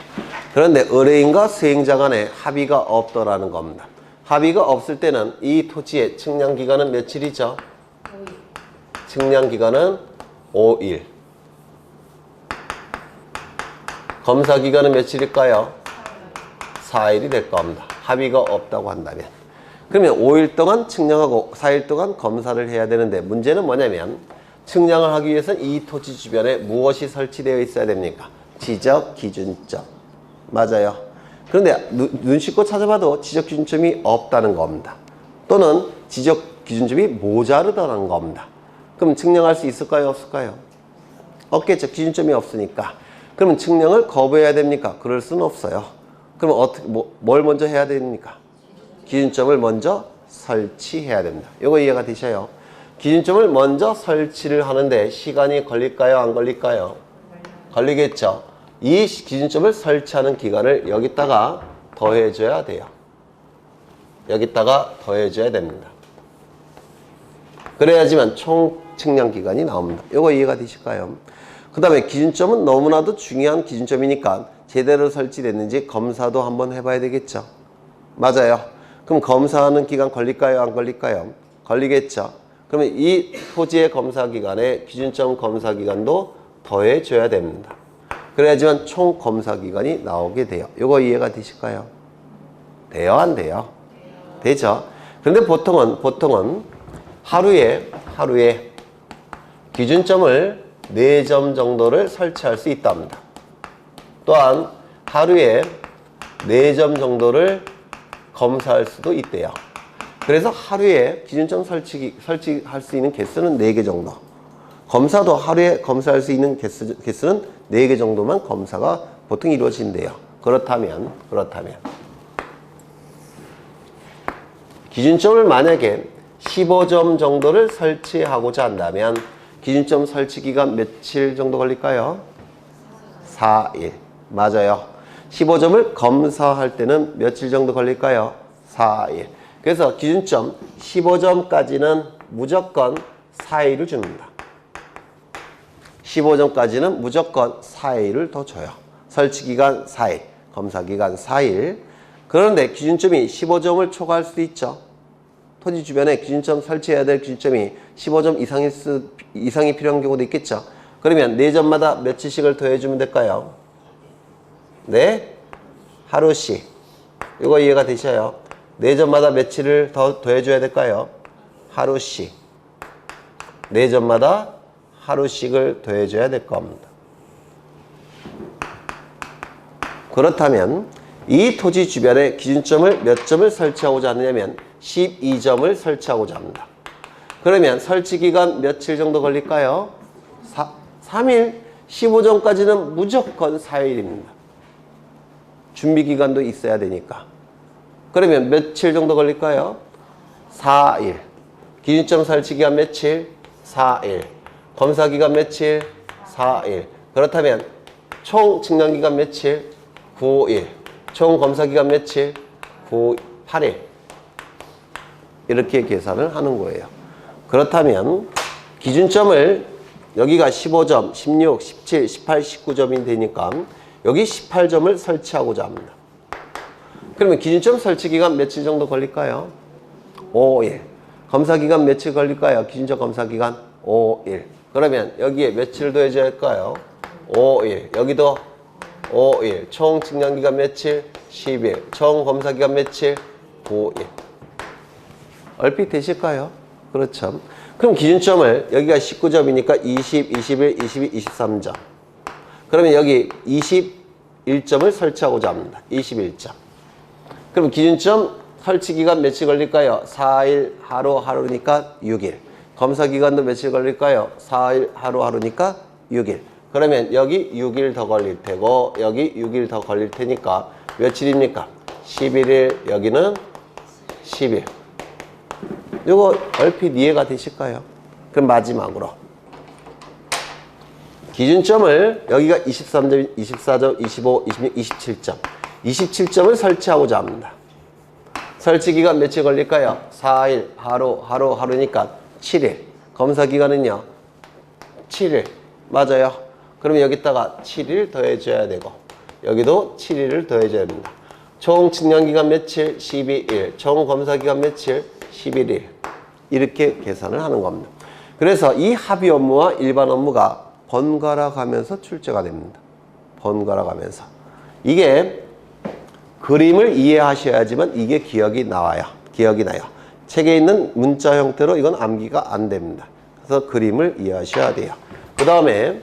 Speaker 1: 그런데 의뢰인과 수행자 간에 합의가 없더라는 겁니다. 합의가 없을 때는 이 토지의 측량 기간은 며칠이죠? 5일. 측량 기간은 5일. 검사 기간은 며칠일까요? 4일이 될 겁니다. 합의가 없다고 한다면. 그러면 5일 동안 측량하고 4일 동안 검사를 해야 되는데 문제는 뭐냐면 측량을 하기 위해서는 이 토지 주변에 무엇이 설치되어 있어야 됩니까? 지적 기준점. 맞아요. 그런데 눈 씻고 찾아봐도 지적 기준점이 없다는 겁니다. 또는 지적 기준점이 모자르다는 겁니다. 그럼 측량할 수 있을까요? 없을까요? 없겠죠. 기준점이 없으니까. 그러면 측량을 거부해야 됩니까? 그럴 수는 없어요. 그럼 뭘 먼저 해야 됩니까? 기준점을 먼저 설치해야 됩니다. 이거 이해가 되셔요? 기준점을 먼저 설치를 하는데 시간이 걸릴까요? 안 걸릴까요? 걸리겠죠. 이 기준점을 설치하는 기간을 여기다가 더해줘야 돼요. 여기다가 더해줘야 됩니다. 그래야지만 총 측량 기간이 나옵니다. 이거 이해가 되실까요? 그 다음에 기준점은 너무나도 중요한 기준점이니까 제대로 설치됐는지 검사도 한번 해봐야 되겠죠. 맞아요. 그럼 검사하는 기간 걸릴까요? 안 걸릴까요? 걸리겠죠. 그러면 이 토지의 검사 기간에 기준점 검사 기간도 더해줘야 됩니다. 그래야지만 총 검사 기간이 나오게 돼요. 이거 이해가 되실까요? 돼요? 안 돼요? 되죠. 그런데 보통은 하루에 기준점을 4점 정도를 설치할 수 있답니다. 또한 하루에 4점 정도를 검사할 수도 있대요. 그래서 하루에 기준점 설치할 수 있는 개수는 4개 정도. 검사도 하루에 검사할 수 있는 개수는 4개 정도만 검사가 보통 이루어진대요. 그렇다면 기준점을 만약에 15점 정도를 설치하고자 한다면 기준점 설치 기간 며칠 정도 걸릴까요? 4일. 맞아요. 15점을 검사할 때는 며칠 정도 걸릴까요? 4일. 그래서 기준점 15점까지는 무조건 4일을 줍니다. 15점까지는 무조건 4일을 더 줘요. 설치기간 4일, 검사기간 4일. 그런데 기준점이 15점을 초과할 수도 있죠. 토지 주변에 기준점 설치해야 될 기준점이 15점 이상이 필요한 경우도 있겠죠. 그러면 4점마다 며칠씩을 더해주면 될까요? 네 하루씩. 이거 이해가 되셔요? 4점마다 며칠을 더 더해줘야 될까요? 하루씩. 4점마다 하루씩을 더해줘야 될 겁니다. 그렇다면 이 토지 주변에 기준점을 몇 점을 설치하고자 하느냐면 12점을 설치하고자 합니다. 그러면 설치 기간 며칠 정도 걸릴까요? 3일. 15점까지는 무조건 4일입니다. 준비 기간도 있어야 되니까. 그러면 며칠 정도 걸릴까요? 4일. 기준점 설치 기간 며칠? 4일. 검사 기간 며칠? 4일. 그렇다면 총 측량 기간 며칠? 9일. 총 검사 기간 며칠? 8일. 이렇게 계산을 하는 거예요. 그렇다면 기준점을 여기가 15점, 16, 17, 18, 19점이 되니까 여기 18점을 설치하고자 합니다. 그러면 기준점 설치 기간 며칠 정도 걸릴까요? 5일. 검사 기간 며칠 걸릴까요? 기준점 검사 기간 5일. 그러면 여기에 며칠 더해줘야 할까요? 5일. 여기도 5일. 총 측량 기간 며칠? 10일. 총 검사 기간 며칠? 9일. 얼핏 되실까요? 그렇죠. 그럼 기준점을 여기가 19점이니까 20, 21, 22, 23점. 그러면 여기 21점을 설치하고자 합니다. 21점. 그럼 기준점 설치 기간 며칠 걸릴까요? 4일, 하루니까 6일. 검사 기간도 며칠 걸릴까요? 4일, 하루니까 6일. 그러면 여기 6일 더 걸릴 테고 여기 6일 더 걸릴 테니까 며칠입니까? 11일, 여기는 10일. 이거 얼핏 이해가 되실까요? 그럼 마지막으로 기준점을 여기가 23점, 24점, 25, 26, 27점 27점을 설치하고자 합니다. 설치 기간 며칠 걸릴까요? 4일, 하루니까 7일. 검사 기간은요? 7일. 맞아요. 그러면 여기다가 7일 더해줘야 되고 여기도 7일을 더해줘야 됩니다. 총 측량 기간 며칠? 12일. 총 검사 기간 며칠? 11일. 이렇게 계산을 하는 겁니다. 그래서 이 합의 업무와 일반 업무가 번갈아 가면서 출제가 됩니다. 번갈아 가면서. 이게 그림을 이해하셔야지만 이게 기억이 나와요. 기억이 나요. 책에 있는 문자 형태로 이건 암기가 안 됩니다. 그래서 그림을 이해하셔야 돼요. 그 다음에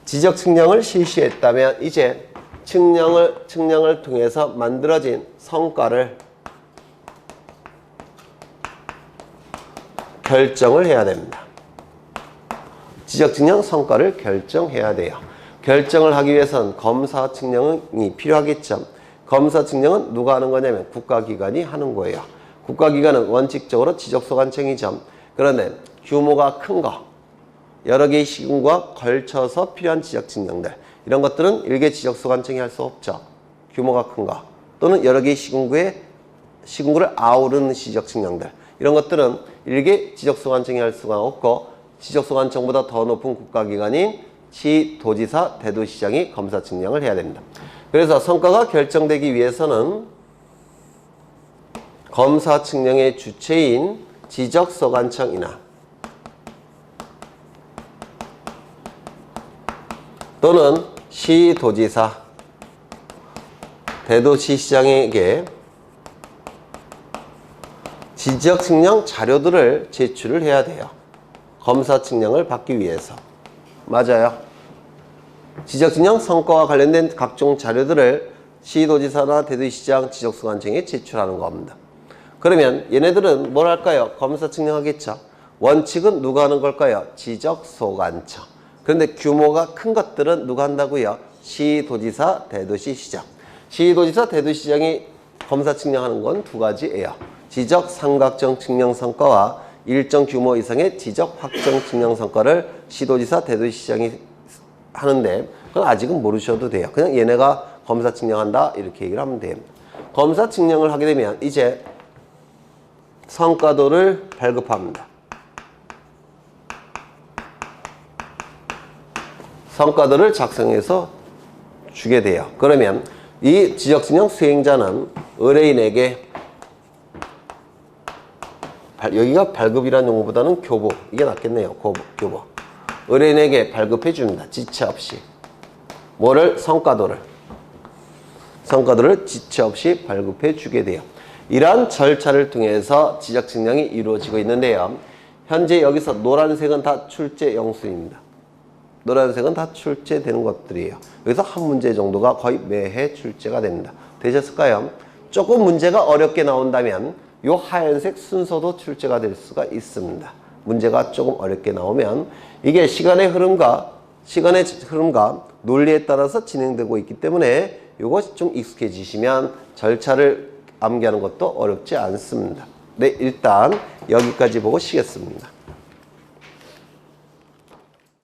Speaker 1: 지적 측량을 실시했다면 이제 측량을 통해서 만들어진 성과를 결정을 해야 됩니다. 지적 측량 성과를 결정해야 돼요. 결정을 하기 위해서는 검사 측량이 필요하겠죠. 검사 측량은 누가 하는 거냐면 국가기관이 하는 거예요. 국가기관은 원칙적으로 지적소관청이죠. 그런데 규모가 큰 거, 여러 개의 시군과 걸쳐서 필요한 지적 측량들, 이런 것들은 일개 지적소관청이 할 수 없죠. 규모가 큰 거 또는 여러 개의 시군구를 아우르는 지적 측량들, 이런 것들은 일개 지적소관청이 할 수가 없고 지적소관청보다 더 높은 국가기관인 시, 도지사, 대도시장이 검사 측량을 해야 됩니다. 그래서 성과가 결정되기 위해서는 검사 측량의 주체인 지적소관청이나 또는 시, 도지사, 대도시시장에게 지적 측량 자료들을 제출을 해야 돼요. 검사 측량을 받기 위해서. 맞아요. 지적 측량 성과와 관련된 각종 자료들을 시도지사나 대도시장, 지적소관청에 제출하는 겁니다. 그러면 얘네들은 뭘 할까요? 검사 측량하겠죠. 원칙은 누가 하는 걸까요? 지적소관청. 그런데 규모가 큰 것들은 누가 한다고요? 시도지사, 대도시시장. 시도지사, 대도시장이 검사 측량하는 건 두 가지예요. 지적 삼각정 측량 성과와 일정 규모 이상의 지적 확정 측량 성과를 시도지사, 대도시장이 하는데 그건 아직은 모르셔도 돼요. 그냥 얘네가 검사 측량한다 이렇게 얘기를 하면 돼요. 검사 측량을 하게 되면 이제 성과도를 발급합니다. 성과도를 작성해서 주게 돼요. 그러면 이 지적 측량 수행자는 의뢰인에게 여기가 발급이라는 용어보다는 교부, 이게 낫겠네요. 교부. 의뢰인에게 발급해 줍니다. 지체 없이. 뭐를? 성과도를. 성과들을 지체 없이 발급해 주게 돼요. 이러한 절차를 통해서 지적 측량이 이루어지고 있는데요. 현재 여기서 노란색은 다 출제 영수입니다. 노란색은 다 출제되는 것들이에요. 여기서 한 문제 정도가 거의 매해 출제가 됩니다. 되셨을까요? 조금 문제가 어렵게 나온다면 이 하얀색 순서도 출제가 될 수가 있습니다. 문제가 조금 어렵게 나오면 이게 시간의 흐름과 논리에 따라서 진행되고 있기 때문에 이것이 좀 익숙해지시면 절차를 암기하는 것도 어렵지 않습니다. 네, 일단 여기까지 보고 쉬겠습니다.